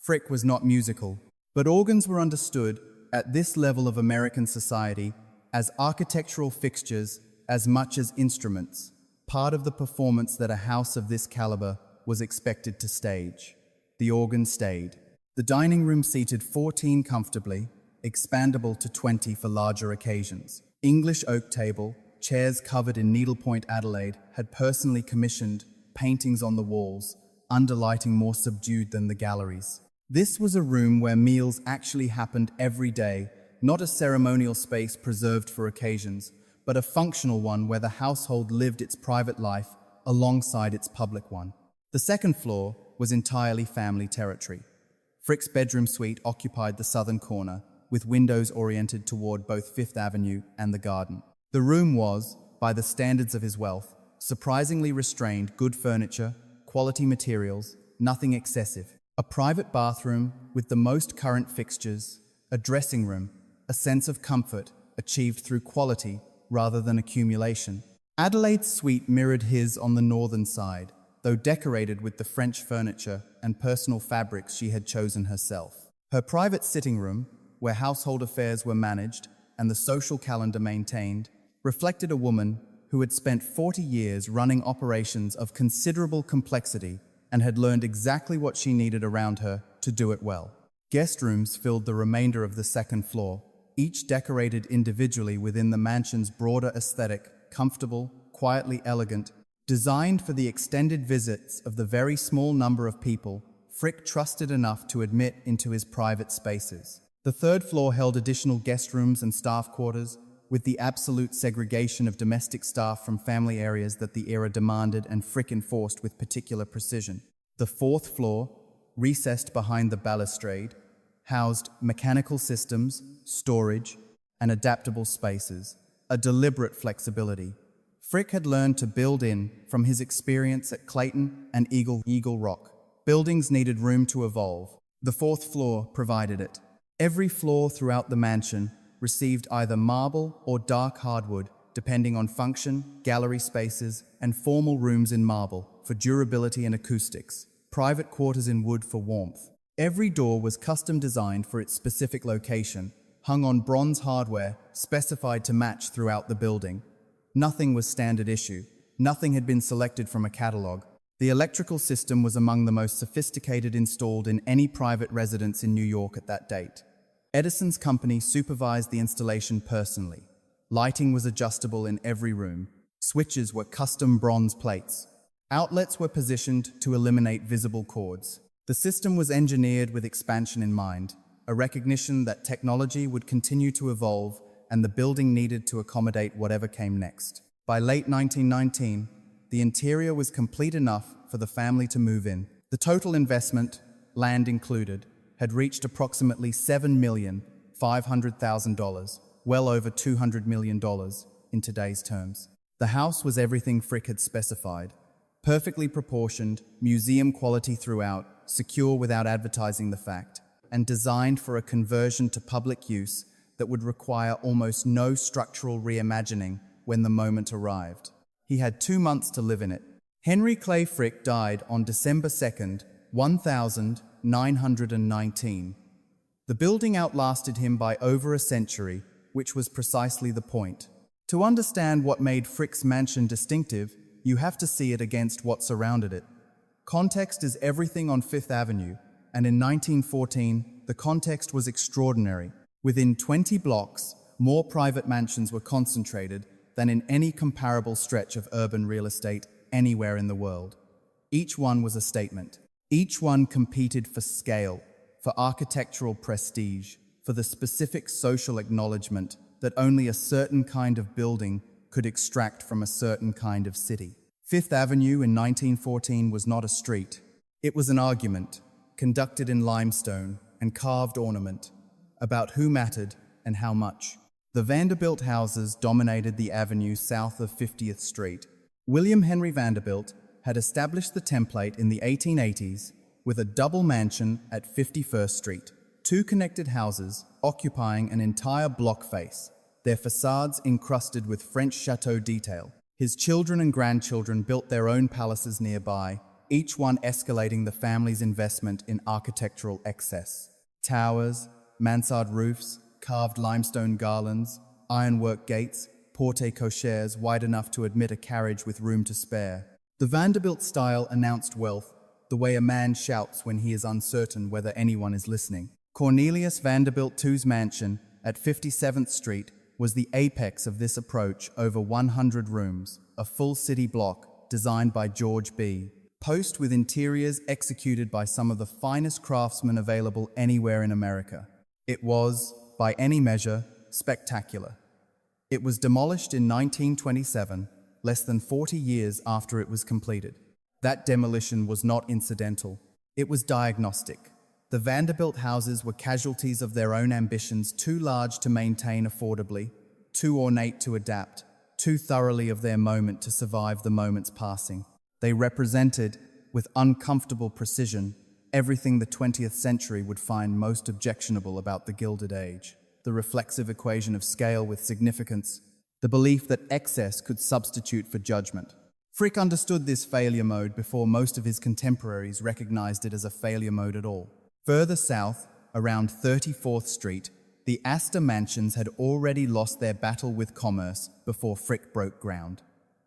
Frick was not musical, but organs were understood, at this level of American society, as architectural fixtures as much as instruments, part of the performance that a house of this caliber was expected to stage. The organ stayed. The dining room seated 14 comfortably, expandable to 20 for larger occasions. English oak table, chairs covered in needlepoint. Adelaide had personally commissioned paintings on the walls, underlighting more subdued than the galleries. This was a room where meals actually happened every day, not a ceremonial space preserved for occasions, but a functional one where the household lived its private life alongside its public one. The second floor was entirely family territory. Frick's bedroom suite occupied the southern corner, with windows oriented toward both Fifth Avenue and the garden. The room was, by the standards of his wealth, surprisingly restrained. Good furniture, quality materials, nothing excessive. A private bathroom with the most current fixtures, a dressing room, a sense of comfort achieved through quality rather than accumulation. Adelaide's suite mirrored his on the northern side, though decorated with the French furniture and personal fabrics she had chosen herself. Her private sitting room, where household affairs were managed and the social calendar maintained, reflected a woman who had spent 40 years running operations of considerable complexity and had learned exactly what she needed around her to do it well. Guest rooms filled the remainder of the second floor, each decorated individually within the mansion's broader aesthetic, comfortable, quietly elegant. Designed for the extended visits of the very small number of people Frick trusted enough to admit into his private spaces. The third floor held additional guest rooms and staff quarters, with the absolute segregation of domestic staff from family areas that the era demanded and Frick enforced with particular precision. The fourth floor, recessed behind the balustrade, housed mechanical systems, storage, and adaptable spaces, a deliberate flexibility. Frick had learned to build in from his experience at Clayton and Eagle Rock. Buildings needed room to evolve. The fourth floor provided it. Every floor throughout the mansion received either marble or dark hardwood, depending on function, gallery spaces, and formal rooms in marble for durability and acoustics, private quarters in wood for warmth. Every door was custom designed for its specific location, hung on bronze hardware specified to match throughout the building. Nothing was standard issue. Nothing had been selected from a catalog. The electrical system was among the most sophisticated installed in any private residence in New York at that date. Edison's company supervised the installation personally. Lighting was adjustable in every room. Switches were custom bronze plates. Outlets were positioned to eliminate visible cords. The system was engineered with expansion in mind, a recognition that technology would continue to evolve and the building needed to accommodate whatever came next. By late 1919, the interior was complete enough for the family to move in. The total investment, land included, had reached approximately $7,500,000, well over $200 million in today's terms. The house was everything Frick had specified. Perfectly proportioned, museum quality throughout, secure without advertising the fact, and designed for a conversion to public use that would require almost no structural reimagining when the moment arrived. He had 2 months to live in it. Henry Clay Frick died on December 2nd, 1919. The building outlasted him by over a century, which was precisely the point. To understand what made Frick's mansion distinctive, you have to see it against what surrounded it. Context is everything on Fifth Avenue, and in 1914, the context was extraordinary. Within 20 blocks, more private mansions were concentrated than in any comparable stretch of urban real estate anywhere in the world. Each one was a statement. Each one competed for scale, for architectural prestige, for the specific social acknowledgement that only a certain kind of building could extract from a certain kind of city. Fifth Avenue in 1914 was not a street. It was an argument, conducted in limestone, and carved ornament, about who mattered and how much. The Vanderbilt houses dominated the avenue south of 50th Street. William Henry Vanderbilt had established the template in the 1880s with a double mansion at 51st Street, two connected houses occupying an entire block face, their facades encrusted with French chateau detail. His children and grandchildren built their own palaces nearby, each one escalating the family's investment in architectural excess. Towers, mansard roofs, carved limestone garlands, ironwork gates, porte-cocheres wide enough to admit a carriage with room to spare. The Vanderbilt style announced wealth, the way a man shouts when he is uncertain whether anyone is listening. Cornelius Vanderbilt II's mansion at 57th Street was the apex of this approach, over 100 rooms, a full city block designed by George B. Post with interiors executed by some of the finest craftsmen available anywhere in America. It was, by any measure, spectacular. It was demolished in 1927, less than 40 years after it was completed. That demolition was not incidental. It was diagnostic. The Vanderbilt houses were casualties of their own ambitions, too large to maintain affordably, too ornate to adapt, too thoroughly of their moment to survive the moment's passing. They represented, with uncomfortable precision, everything the 20th century would find most objectionable about the Gilded Age. The reflexive equation of scale with significance, the belief that excess could substitute for judgment. Frick understood this failure mode before most of his contemporaries recognized it as a failure mode at all. Further south, around 34th Street, the Astor mansions had already lost their battle with commerce before Frick broke ground.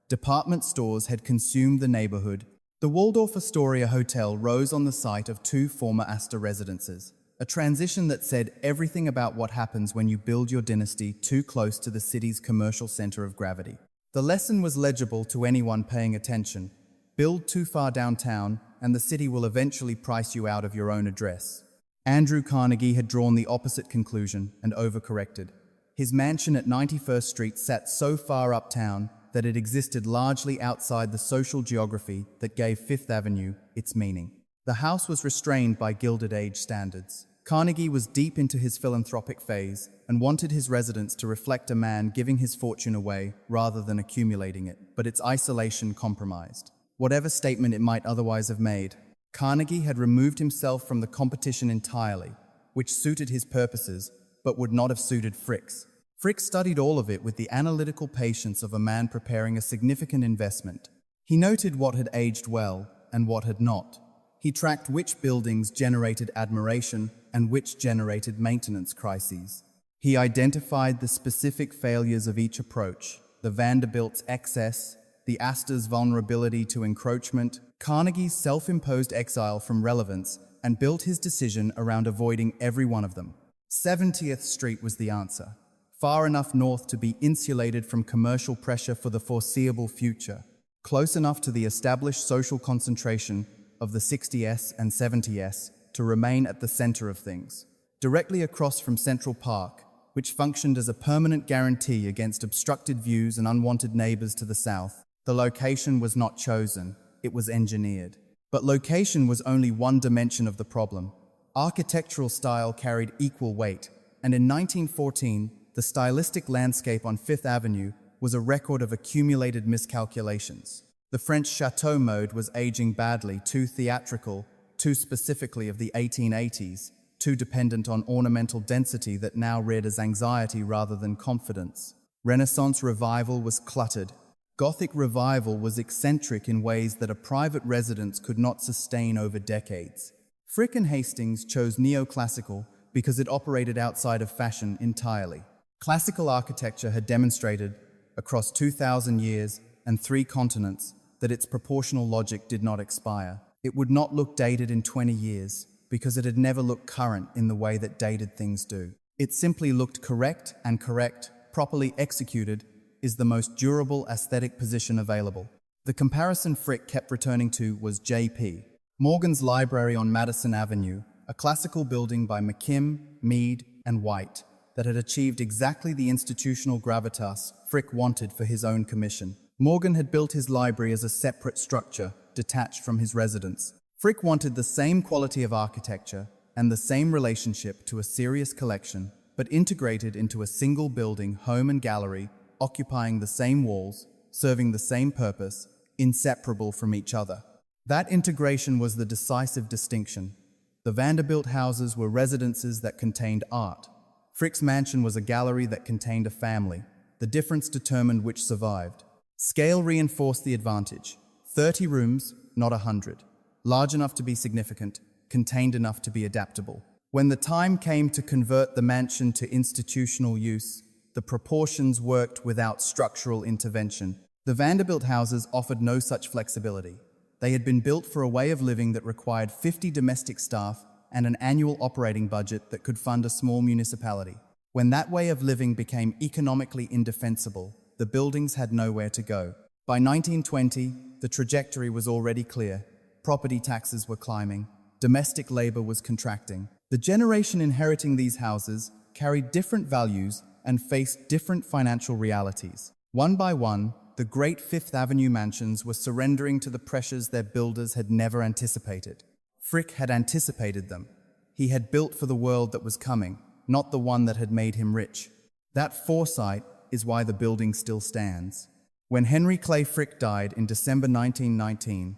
Department stores had consumed the neighborhood. The Waldorf Astoria Hotel rose on the site of two former Astor residences, a transition that said everything about what happens when you build your dynasty too close to the city's commercial center of gravity. The lesson was legible to anyone paying attention. Build too far downtown, and the city will eventually price you out of your own address. Andrew Carnegie had drawn the opposite conclusion and overcorrected. His mansion at 91st Street sat so far uptown that it existed largely outside the social geography that gave Fifth Avenue its meaning. The house was restrained by Gilded Age standards. Carnegie was deep into his philanthropic phase and wanted his residence to reflect a man giving his fortune away rather than accumulating it, but its isolation compromised whatever statement it might otherwise have made. Carnegie had removed himself from the competition entirely, which suited his purposes, but would not have suited Frick's. Frick studied all of it with the analytical patience of a man preparing a significant investment. He noted what had aged well and what had not. He tracked which buildings generated admiration and which generated maintenance crises. He identified the specific failures of each approach, the Vanderbilt's excess, the Astor's vulnerability to encroachment, Carnegie's self-imposed exile from relevance, and built his decision around avoiding every one of them. 70th Street was the answer, far enough north to be insulated from commercial pressure for the foreseeable future, close enough to the established social concentration of the 60s and 70s to remain at the center of things, directly across from Central Park, which functioned as a permanent guarantee against obstructed views and unwanted neighbors to the south. The location was not chosen, it was engineered. But location was only one dimension of the problem. Architectural style carried equal weight, and in 1914, the stylistic landscape on Fifth Avenue was a record of accumulated miscalculations. The French chateau mode was aging badly, too theatrical, too specifically of the 1880s, too dependent on ornamental density that now read as anxiety rather than confidence. Renaissance revival was cluttered. Gothic revival was eccentric in ways that a private residence could not sustain over decades. Frick and Hastings chose neoclassical because it operated outside of fashion entirely. Classical architecture had demonstrated, across 2,000 years and 3 continents, that its proportional logic did not expire. It would not look dated in 20 years because it had never looked current in the way that dated things do. It simply looked correct, and correct, properly executed, is the most durable aesthetic position available. The comparison Frick kept returning to was J.P. Morgan's library on Madison Avenue, a classical building by McKim, Mead, and White that had achieved exactly the institutional gravitas Frick wanted for his own commission. Morgan had built his library as a separate structure, detached from his residence. Frick wanted the same quality of architecture, and the same relationship to a serious collection, but integrated into a single building, home and gallery, occupying the same walls, serving the same purpose, inseparable from each other. That integration was the decisive distinction. The Vanderbilt houses were residences that contained art. Frick's mansion was a gallery that contained a family. The difference determined which survived. Scale reinforced the advantage. 30 rooms, not 100. Large enough to be significant, contained enough to be adaptable. When the time came to convert the mansion to institutional use, the proportions worked without structural intervention. The Vanderbilt houses offered no such flexibility. They had been built for a way of living that required 50 domestic staff and an annual operating budget that could fund a small municipality. When that way of living became economically indefensible, the buildings had nowhere to go. By 1920, the trajectory was already clear. Property taxes were climbing. Domestic labor was contracting. The generation inheriting these houses carried different values and faced different financial realities. One by one, the great Fifth Avenue mansions were surrendering to the pressures their builders had never anticipated. Frick had anticipated them. He had built for the world that was coming, not the one that had made him rich. That foresight is why the building still stands. When Henry Clay Frick died in December 1919,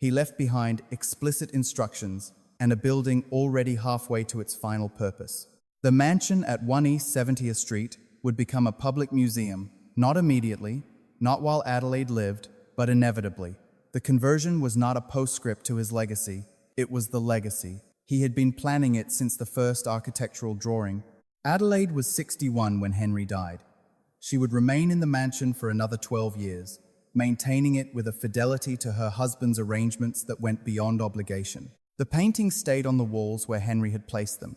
he left behind explicit instructions and a building already halfway to its final purpose. The mansion at 1 East 70th Street would become a public museum, not immediately, not while Adelaide lived, but inevitably. The conversion was not a postscript to his legacy, it was the legacy. He had been planning it since the first architectural drawing. Adelaide was 61 when Henry died. She would remain in the mansion for another 12 years, maintaining it with a fidelity to her husband's arrangements that went beyond obligation. The paintings stayed on the walls where Henry had placed them.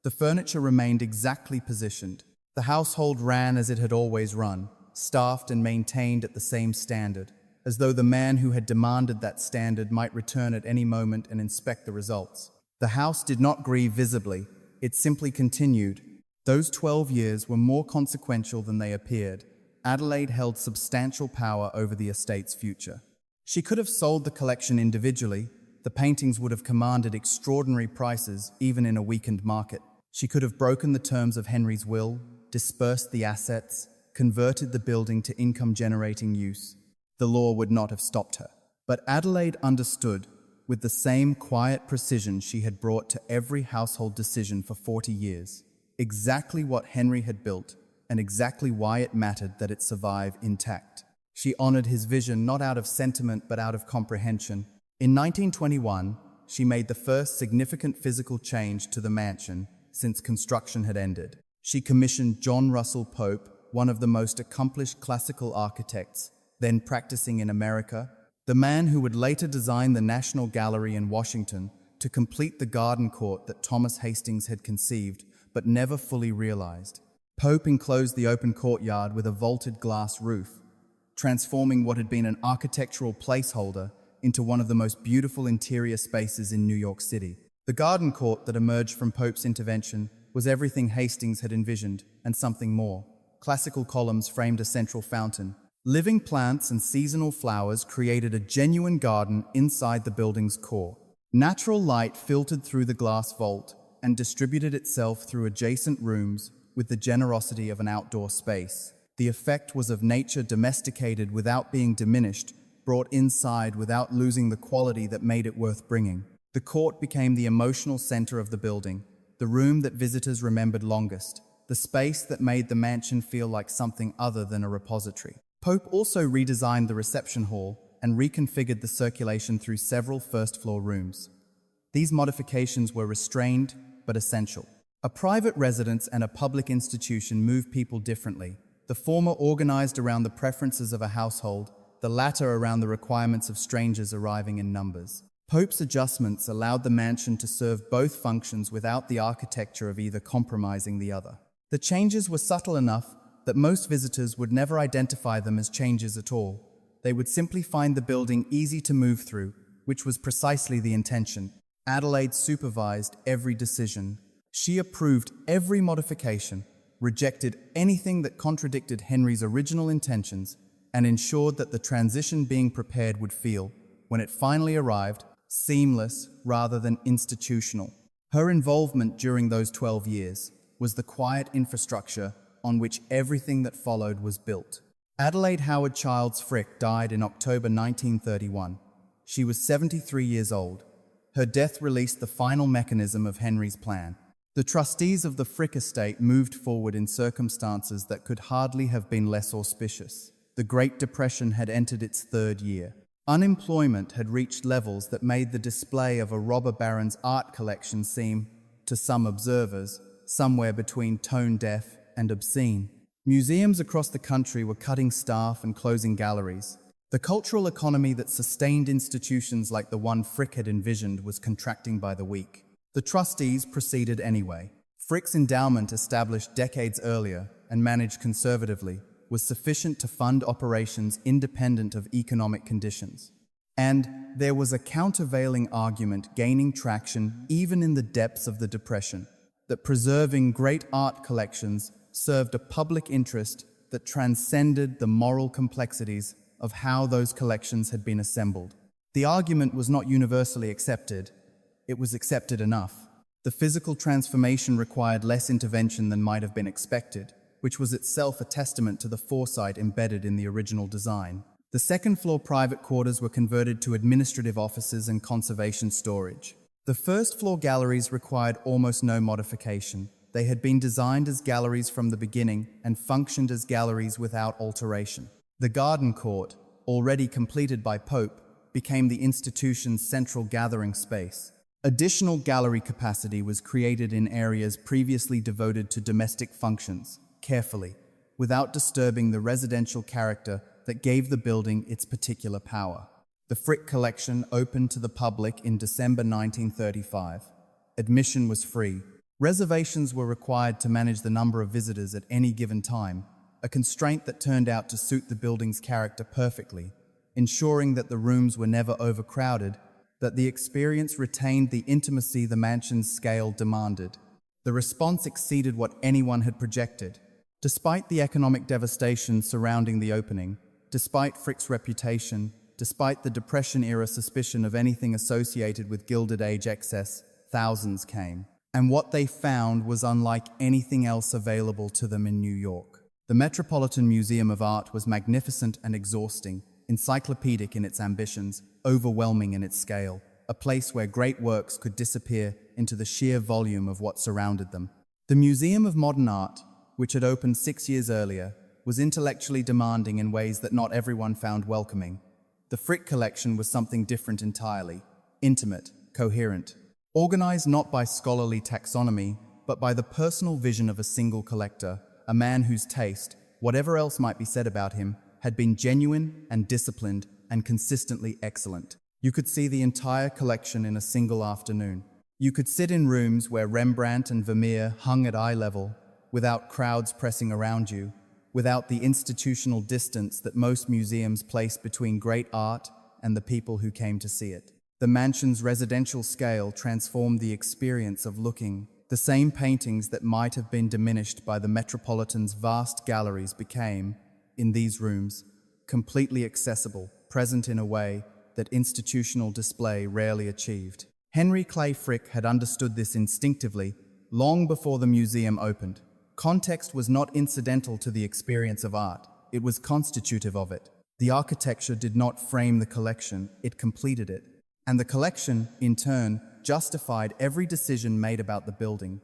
The furniture remained exactly positioned. The household ran as it had always run, staffed and maintained at the same standard, as though the man who had demanded that standard might return at any moment and inspect the results. The house did not grieve visibly, it simply continued. Those 12 years were more consequential than they appeared. Adelaide held substantial power over the estate's future. She could have sold the collection individually. The paintings would have commanded extraordinary prices, even in a weakened market. She could have broken the terms of Henry's will, dispersed the assets, converted the building to income-generating use. The law would not have stopped her. But Adelaide understood, with the same quiet precision she had brought to every household decision for 40 years, exactly what Henry had built and exactly why it mattered that it survive intact. She honored his vision not out of sentiment but out of comprehension. In 1921, she made the first significant physical change to the mansion since construction had ended. She commissioned John Russell Pope, one of the most accomplished classical architects, then practicing in America, the man who would later design the National Gallery in Washington, to complete the garden court that Thomas Hastings had conceived but never fully realized. Pope enclosed the open courtyard with a vaulted glass roof, transforming what had been an architectural placeholder into one of the most beautiful interior spaces in New York City. The garden court that emerged from Pope's intervention was everything Hastings had envisioned, and something more. Classical columns framed a central fountain. Living plants and seasonal flowers created a genuine garden inside the building's core. Natural light filtered through the glass vault and distributed itself through adjacent rooms with the generosity of an outdoor space. The effect was of nature domesticated without being diminished, brought inside without losing the quality that made it worth bringing. The court became the emotional center of the building, the room that visitors remembered longest, the space that made the mansion feel like something other than a repository. Pope also redesigned the reception hall and reconfigured the circulation through several first-floor rooms. These modifications were restrained but essential. A private residence and a public institution move people differently. The former organized around the preferences of a household, the latter around the requirements of strangers arriving in numbers. Pope's adjustments allowed the mansion to serve both functions without the architecture of either compromising the other. The changes were subtle enough that most visitors would never identify them as changes at all. They would simply find the building easy to move through, which was precisely the intention. Adelaide supervised every decision. She approved every modification, rejected anything that contradicted Henry's original intentions, and ensured that the transition being prepared would feel, when it finally arrived, seamless rather than institutional. Her involvement during those 12 years was the quiet infrastructure on which everything that followed was built. Adelaide Howard Childs Frick died in October 1931. She was 73 years old. Her death released the final mechanism of Henry's plan. The trustees of the Frick estate moved forward in circumstances that could hardly have been less auspicious. The Great Depression had entered its third year. Unemployment had reached levels that made the display of a robber baron's art collection seem, to some observers, somewhere between tone-deaf and obscene. Museums across the country were cutting staff and closing galleries. The cultural economy that sustained institutions like the one Frick had envisioned was contracting by the week. The trustees proceeded anyway. Frick's endowment, established decades earlier and managed conservatively, was sufficient to fund operations independent of economic conditions. And there was a countervailing argument gaining traction even in the depths of the Depression, that preserving great art collections served a public interest that transcended the moral complexities of how those collections had been assembled. The argument was not universally accepted. It was accepted enough. The physical transformation required less intervention than might have been expected, which was itself a testament to the foresight embedded in the original design. The second-floor private quarters were converted to administrative offices and conservation storage. The first-floor galleries required almost no modification. They had been designed as galleries from the beginning and functioned as galleries without alteration. The garden court, already completed by Pope, became the institution's central gathering space. Additional gallery capacity was created in areas previously devoted to domestic functions, carefully, without disturbing the residential character that gave the building its particular power. The Frick collection opened to the public in December 1935. Admission was free. Reservations were required to manage the number of visitors at any given time, a constraint that turned out to suit the building's character perfectly, ensuring that the rooms were never overcrowded, that the experience retained the intimacy the mansion's scale demanded. The response exceeded what anyone had projected. Despite the economic devastation surrounding the opening, despite Frick's reputation, despite the Depression-era suspicion of anything associated with Gilded Age excess, thousands came. And what they found was unlike anything else available to them in New York. The Metropolitan Museum of Art was magnificent and exhausting, encyclopedic in its ambitions, overwhelming in its scale, a place where great works could disappear into the sheer volume of what surrounded them. The Museum of Modern Art, which had opened 6 years earlier, was intellectually demanding in ways that not everyone found welcoming. The Frick collection was something different entirely, intimate, coherent, organized not by scholarly taxonomy, but by the personal vision of a single collector, a man whose taste, whatever else might be said about him, had been genuine and disciplined and consistently excellent. You could see the entire collection in a single afternoon. You could sit in rooms where Rembrandt and Vermeer hung at eye level, without crowds pressing around you, without the institutional distance that most museums place between great art and the people who came to see it. The mansion's residential scale transformed the experience of looking. The same paintings that might have been diminished by the Metropolitan's vast galleries became, in these rooms, completely accessible, present in a way that institutional display rarely achieved. Henry Clay Frick had understood this instinctively long before the museum opened. Context was not incidental to the experience of art, it was constitutive of it. The architecture did not frame the collection, it completed it. And the collection, in turn, justified every decision made about the building.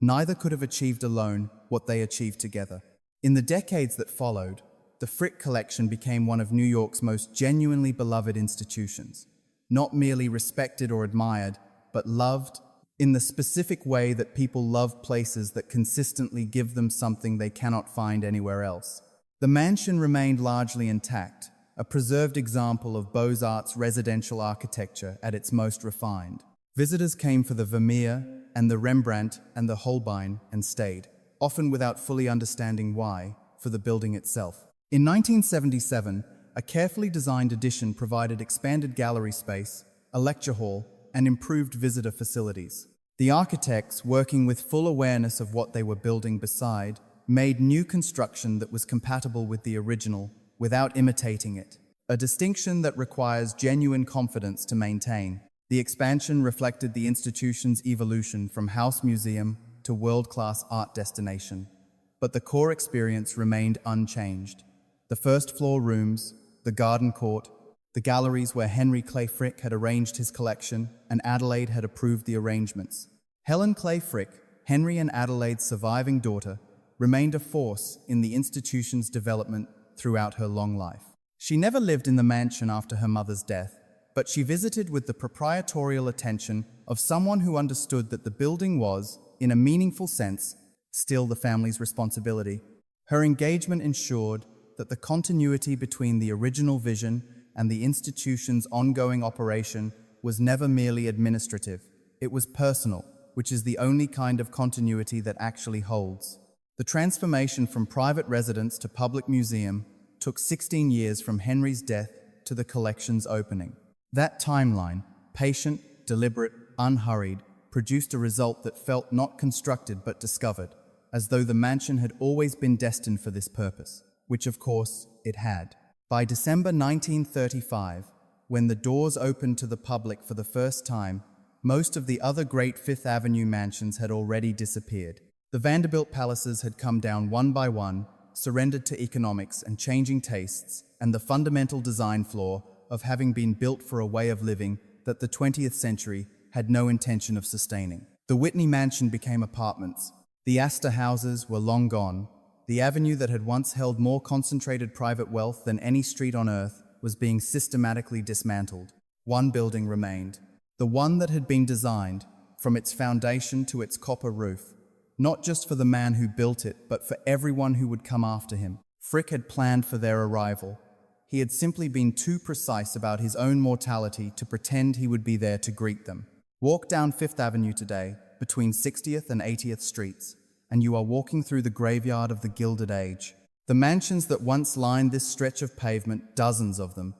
Neither could have achieved alone what they achieved together. In the decades that followed, the Frick collection became one of New York's most genuinely beloved institutions. Not merely respected or admired, but loved in the specific way that people love places that consistently give them something they cannot find anywhere else. The mansion remained largely intact, a preserved example of Beaux-Arts residential architecture at its most refined. Visitors came for the Vermeer and the Rembrandt and the Holbein and stayed, often without fully understanding why, for the building itself. In 1977, a carefully designed addition provided expanded gallery space, a lecture hall, and improved visitor facilities. The architects, working with full awareness of what they were building beside, made new construction that was compatible with the original without imitating it, a distinction that requires genuine confidence to maintain. The expansion reflected the institution's evolution from house museum to world-class art destination, but the core experience remained unchanged. The first-floor rooms, the garden court, the galleries where Henry Clay Frick had arranged his collection and Adelaide had approved the arrangements. Helen Clay Frick, Henry and Adelaide's surviving daughter, remained a force in the institution's development throughout her long life. She never lived in the mansion after her mother's death, but she visited with the proprietorial attention of someone who understood that the building was, in a meaningful sense, still the family's responsibility. Her engagement ensured that the continuity between the original vision and the institution's ongoing operation was never merely administrative. It was personal, which is the only kind of continuity that actually holds. The transformation from private residence to public museum took 16 years from Henry's death to the collection's opening. That timeline, patient, deliberate, unhurried, produced a result that felt not constructed but discovered, as though the mansion had always been destined for this purpose, which of course it had. By December 1935, when the doors opened to the public for the first time, most of the other great Fifth Avenue mansions had already disappeared. The Vanderbilt palaces had come down one by one, surrendered to economics and changing tastes, and the fundamental design flaw of having been built for a way of living that the 20th century had no intention of sustaining. The Whitney Mansion became apartments. The Astor houses were long gone. The avenue that had once held more concentrated private wealth than any street on earth was being systematically dismantled. One building remained, the one that had been designed, from its foundation to its copper roof, not just for the man who built it, but for everyone who would come after him. Frick had planned for their arrival. He had simply been too precise about his own mortality to pretend he would be there to greet them. Walk down Fifth Avenue today, between 60th and 80th Streets, and you are walking through the graveyard of the Gilded Age. The mansions that once lined this stretch of pavement, dozens of them,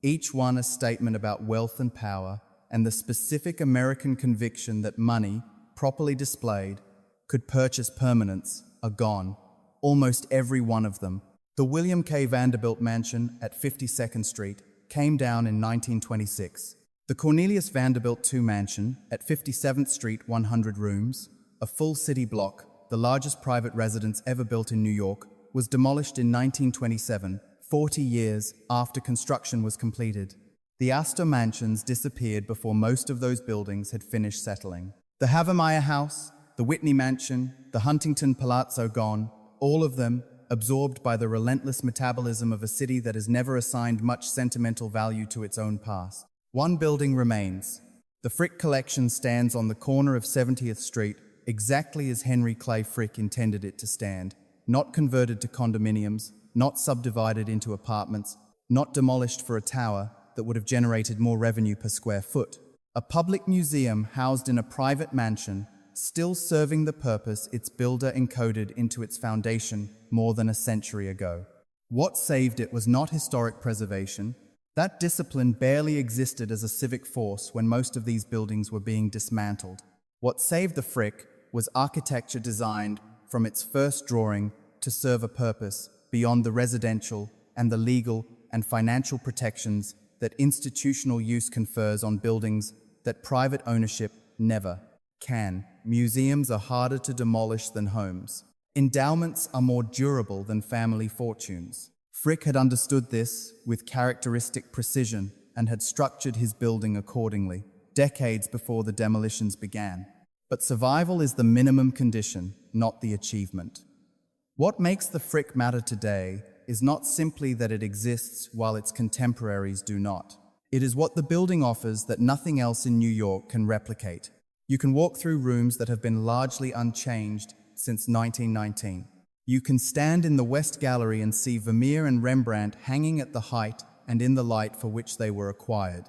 each one a statement about wealth and power, and the specific American conviction that money, properly displayed, could purchase permanence, are gone, almost every one of them. The William K. Vanderbilt Mansion at 52nd Street came down in 1926. The Cornelius Vanderbilt II Mansion at 57th Street, 100 rooms, a full city block, the largest private residence ever built in New York, was demolished in 1927, 40 years after construction was completed. The Astor mansions disappeared before most of those buildings had finished settling. The Havemeyer House, the Whitney Mansion, the Huntington Palazzo gone, all of them absorbed by the relentless metabolism of a city that has never assigned much sentimental value to its own past. One building remains. The Frick Collection stands on the corner of 70th Street, exactly as Henry Clay Frick intended it to stand, not converted to condominiums, not subdivided into apartments, not demolished for a tower that would have generated more revenue per square foot. A public museum housed in a private mansion, still serving the purpose its builder encoded into its foundation more than a century ago. What saved it was not historic preservation. That discipline barely existed as a civic force when most of these buildings were being dismantled. What saved the Frick was architecture designed from its first drawing to serve a purpose beyond the residential and the legal and financial protections that institutional use confers on buildings that private ownership never can. Museums are harder to demolish than homes. Endowments are more durable than family fortunes. Frick had understood this with characteristic precision and had structured his building accordingly, decades before the demolitions began. But survival is the minimum condition, not the achievement. What makes the Frick matter today is not simply that it exists while its contemporaries do not. It is what the building offers that nothing else in New York can replicate. You can walk through rooms that have been largely unchanged since 1919. You can stand in the West Gallery and see Vermeer and Rembrandt hanging at the height and in the light for which they were acquired,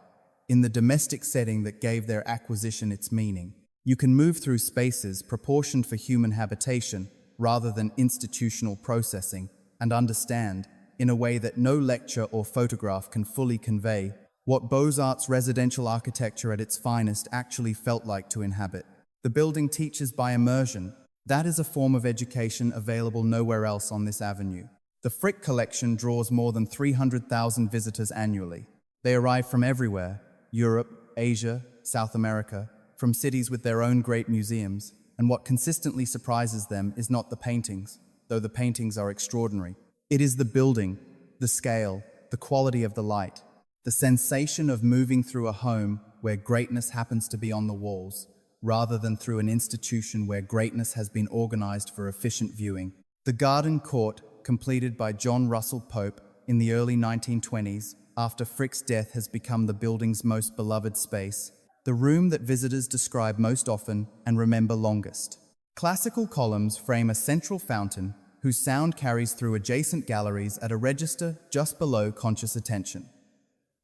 in the domestic setting that gave their acquisition its meaning. You can move through spaces proportioned for human habitation rather than institutional processing and understand, in a way that no lecture or photograph can fully convey, what Beaux-Arts residential architecture at its finest actually felt like to inhabit. The building teaches by immersion. That is a form of education available nowhere else on this avenue. The Frick Collection draws more than 300,000 visitors annually. They arrive from everywhere: Europe, Asia, South America, from cities with their own great museums, and what consistently surprises them is not the paintings, though the paintings are extraordinary. It is the building, the scale, the quality of the light, the sensation of moving through a home where greatness happens to be on the walls, rather than through an institution where greatness has been organized for efficient viewing. The Garden Court, completed by John Russell Pope in the early 1920s, after Frick's death, has become the building's most beloved space, the room that visitors describe most often and remember longest. Classical columns frame a central fountain whose sound carries through adjacent galleries at a register just below conscious attention.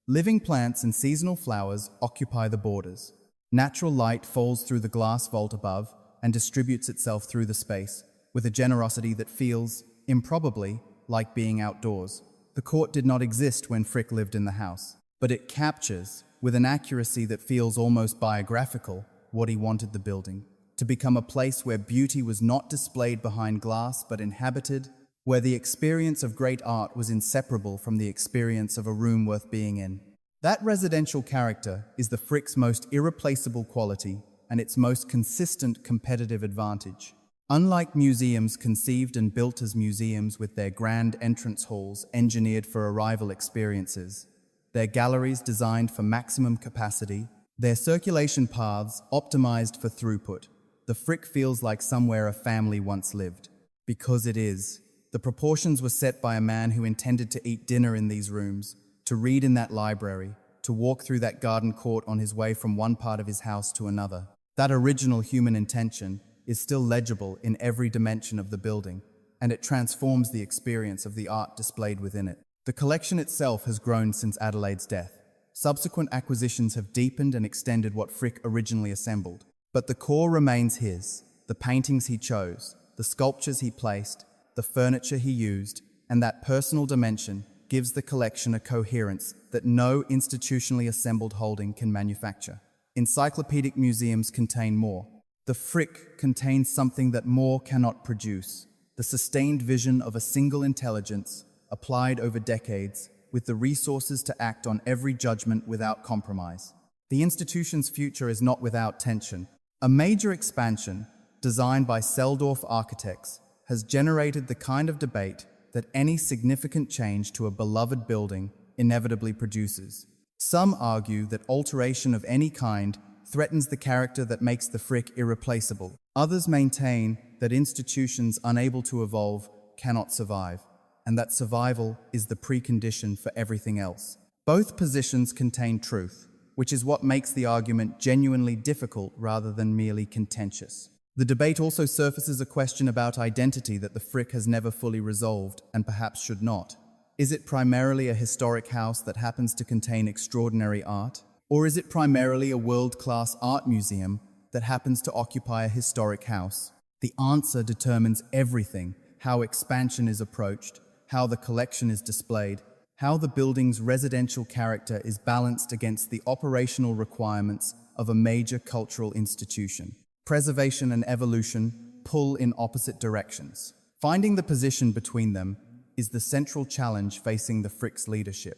Living plants and seasonal flowers occupy the borders. Natural light falls through the glass vault above and distributes itself through the space, with a generosity that feels, improbably, like being outdoors. The court did not exist when Frick lived in the house, but it captures, with an accuracy that feels almost biographical, what he wanted the building to become: a place where beauty was not displayed behind glass but inhabited, where the experience of great art was inseparable from the experience of a room worth being in. That residential character is the Frick's most irreplaceable quality and its most consistent competitive advantage. Unlike museums conceived and built as museums with their grand entrance halls engineered for arrival experiences, their galleries designed for maximum capacity, their circulation paths optimized for throughput, the Frick feels like somewhere a family once lived. Because it is. The proportions were set by a man who intended to eat dinner in these rooms, to read in that library, to walk through that garden court on his way from one part of his house to another. That original human intention is still legible in every dimension of the building, and it transforms the experience of the art displayed within it. The collection itself has grown since Adelaide's death. Subsequent acquisitions have deepened and extended what Frick originally assembled. But the core remains his: the paintings he chose, the sculptures he placed, the furniture he used, and that personal dimension gives the collection a coherence that no institutionally assembled holding can manufacture. Encyclopedic museums contain more. The Frick contains something that more cannot produce: the sustained vision of a single intelligence, applied over decades, with the resources to act on every judgment without compromise. The institution's future is not without tension. A major expansion, designed by Seldorf architects, has generated the kind of debate that any significant change to a beloved building inevitably produces. Some argue that alteration of any kind threatens the character that makes the Frick irreplaceable. Others maintain that institutions unable to evolve cannot survive, and that survival is the precondition for everything else. Both positions contain truth, which is what makes the argument genuinely difficult rather than merely contentious. The debate also surfaces a question about identity that the Frick has never fully resolved, and perhaps should not. Is it primarily a historic house that happens to contain extraordinary art? Or is it primarily a world-class art museum that happens to occupy a historic house? The answer determines everything: how expansion is approached, how the collection is displayed, how the building's residential character is balanced against the operational requirements of a major cultural institution. Preservation and evolution pull in opposite directions. Finding the position between them is the central challenge facing the Frick's leadership,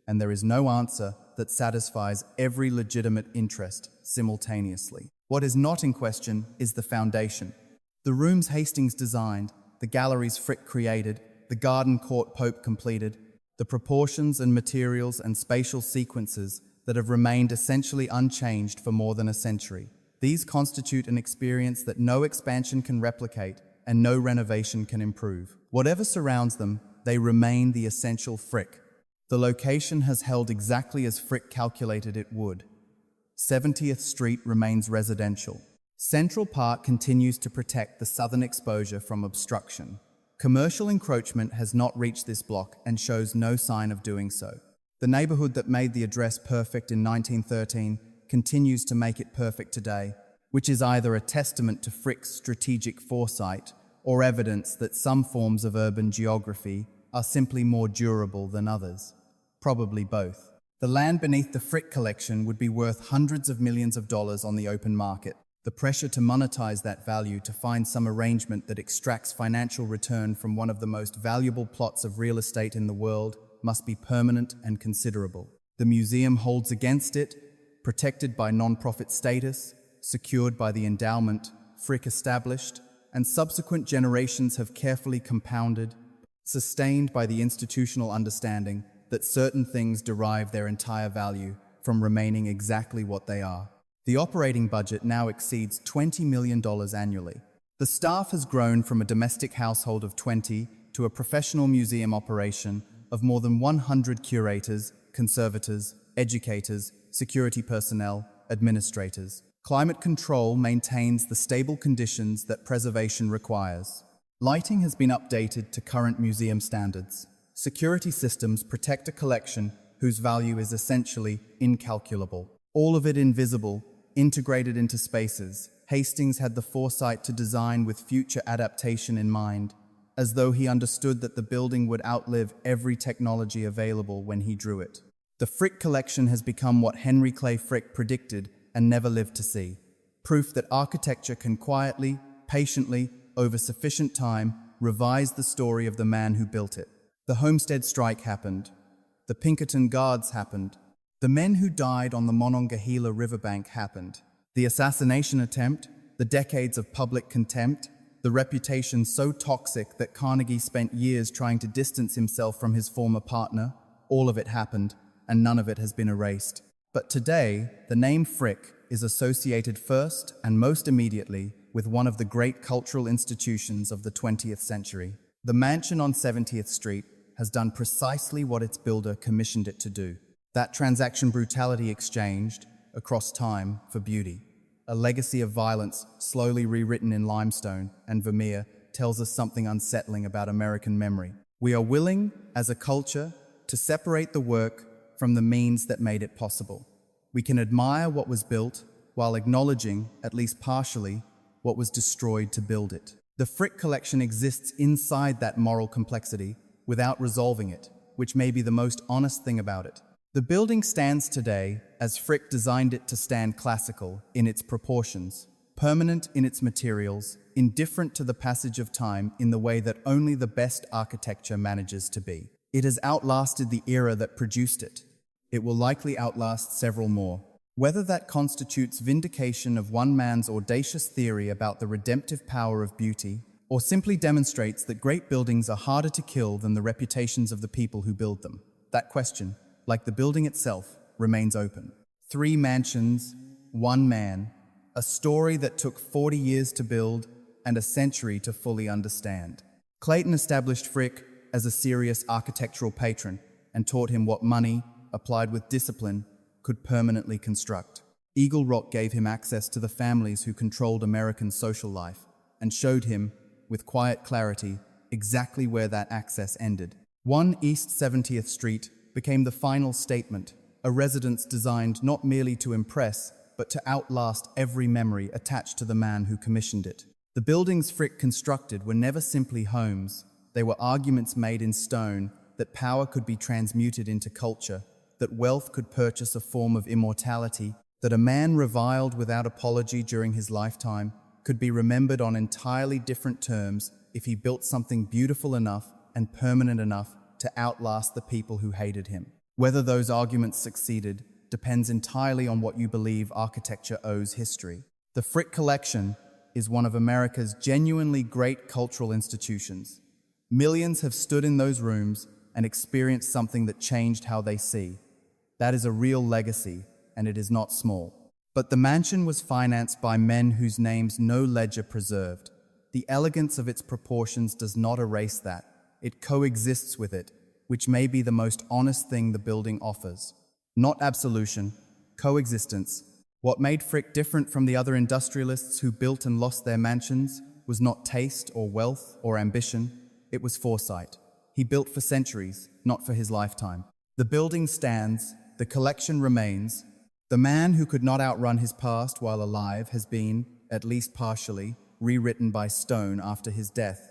and there is no answer that satisfies every legitimate interest simultaneously. What is not in question is the foundation. The rooms Hastings designed, the galleries Frick created, the garden court Pope completed, the proportions and materials and spatial sequences that have remained essentially unchanged for more than a century. These constitute an experience that no expansion can replicate and no renovation can improve. Whatever surrounds them, they remain the essential Frick. The location has held exactly as Frick calculated it would. 70th Street remains residential. Central Park continues to protect the southern exposure from obstruction. Commercial encroachment has not reached this block and shows no sign of doing so. The neighborhood that made the address perfect in 1913 continues to make it perfect today, which is either a testament to Frick's strategic foresight or evidence that some forms of urban geography are simply more durable than others. Probably both. The land beneath the Frick collection would be worth hundreds of millions of dollars on the open market. The pressure to monetize that value, to find some arrangement that extracts financial return from one of the most valuable plots of real estate in the world, must be permanent and considerable. The museum holds against it protected by non-profit status, secured by the endowment Frick established, and subsequent generations have carefully compounded, sustained by the institutional understanding that certain things derive their entire value from remaining exactly what they are. The operating budget now exceeds $20 million annually. The staff has grown from a domestic household of 20 to a professional museum operation of more than 100 curators, conservators, educators, security personnel, administrators. Climate control maintains the stable conditions that preservation requires. Lighting has been updated to current museum standards. Security systems protect a collection whose value is essentially incalculable. All of it invisible, integrated into spaces. Hastings had the foresight to design with future adaptation in mind, as though he understood that the building would outlive every technology available when he drew it. The Frick collection has become what Henry Clay Frick predicted and never lived to see. Proof that architecture can quietly, patiently, over sufficient time, revise the story of the man who built it. The Homestead Strike happened. The Pinkerton Guards happened. The men who died on the Monongahela riverbank happened. The assassination attempt, the decades of public contempt, the reputation so toxic that Carnegie spent years trying to distance himself from his former partner, all of it happened, and none of it has been erased. But today, the name Frick is associated first and most immediately with one of the great cultural institutions of the 20th century. The mansion on 70th Street has done precisely what its builder commissioned it to do. That transaction brutality exchanged, across time, for beauty. A legacy of violence slowly rewritten in limestone and Vermeer tells us something unsettling about American memory. We are willing, as a culture, to separate the work from the means that made it possible. We can admire what was built while acknowledging, at least partially, what was destroyed to build it. The Frick collection exists inside that moral complexity without resolving it, which may be the most honest thing about it. The building stands today as Frick designed it to stand classical in its proportions, permanent in its materials, indifferent to the passage of time in the way that only the best architecture manages to be. It has outlasted the era that produced it. It will likely outlast several more. Whether that constitutes vindication of one man's audacious theory about the redemptive power of beauty, or simply demonstrates that great buildings are harder to kill than the reputations of the people who build them, that question, like the building itself, remains open. 3 mansions, 1 man, a story that took 40 years to build and a century to fully understand. Clayton established Frick as a serious architectural patron and taught him what money, applied with discipline, could permanently construct. Eagle Rock gave him access to the families who controlled American social life and showed him, with quiet clarity, exactly where that access ended. 1 East 70th Street became the final statement, a residence designed not merely to impress, but to outlast every memory attached to the man who commissioned it. The buildings Frick constructed were never simply homes. They were arguments made in stone that power could be transmuted into culture, that wealth could purchase a form of immortality, that a man reviled without apology during his lifetime could be remembered on entirely different terms if he built something beautiful enough and permanent enough to outlast the people who hated him. Whether those arguments succeeded depends entirely on what you believe architecture owes history. The Frick Collection is one of America's genuinely great cultural institutions. Millions have stood in those rooms and experienced something that changed how they see. That is a real legacy, and it is not small. But the mansion was financed by men whose names no ledger preserved. The elegance of its proportions does not erase that. It coexists with it, which may be the most honest thing the building offers. Not absolution, coexistence. What made Frick different from the other industrialists who built and lost their mansions was not taste or wealth or ambition, it was foresight. He built for centuries, not for his lifetime. The building stands, the collection remains. The man who could not outrun his past while alive has been, at least partially, rewritten by stone after his death.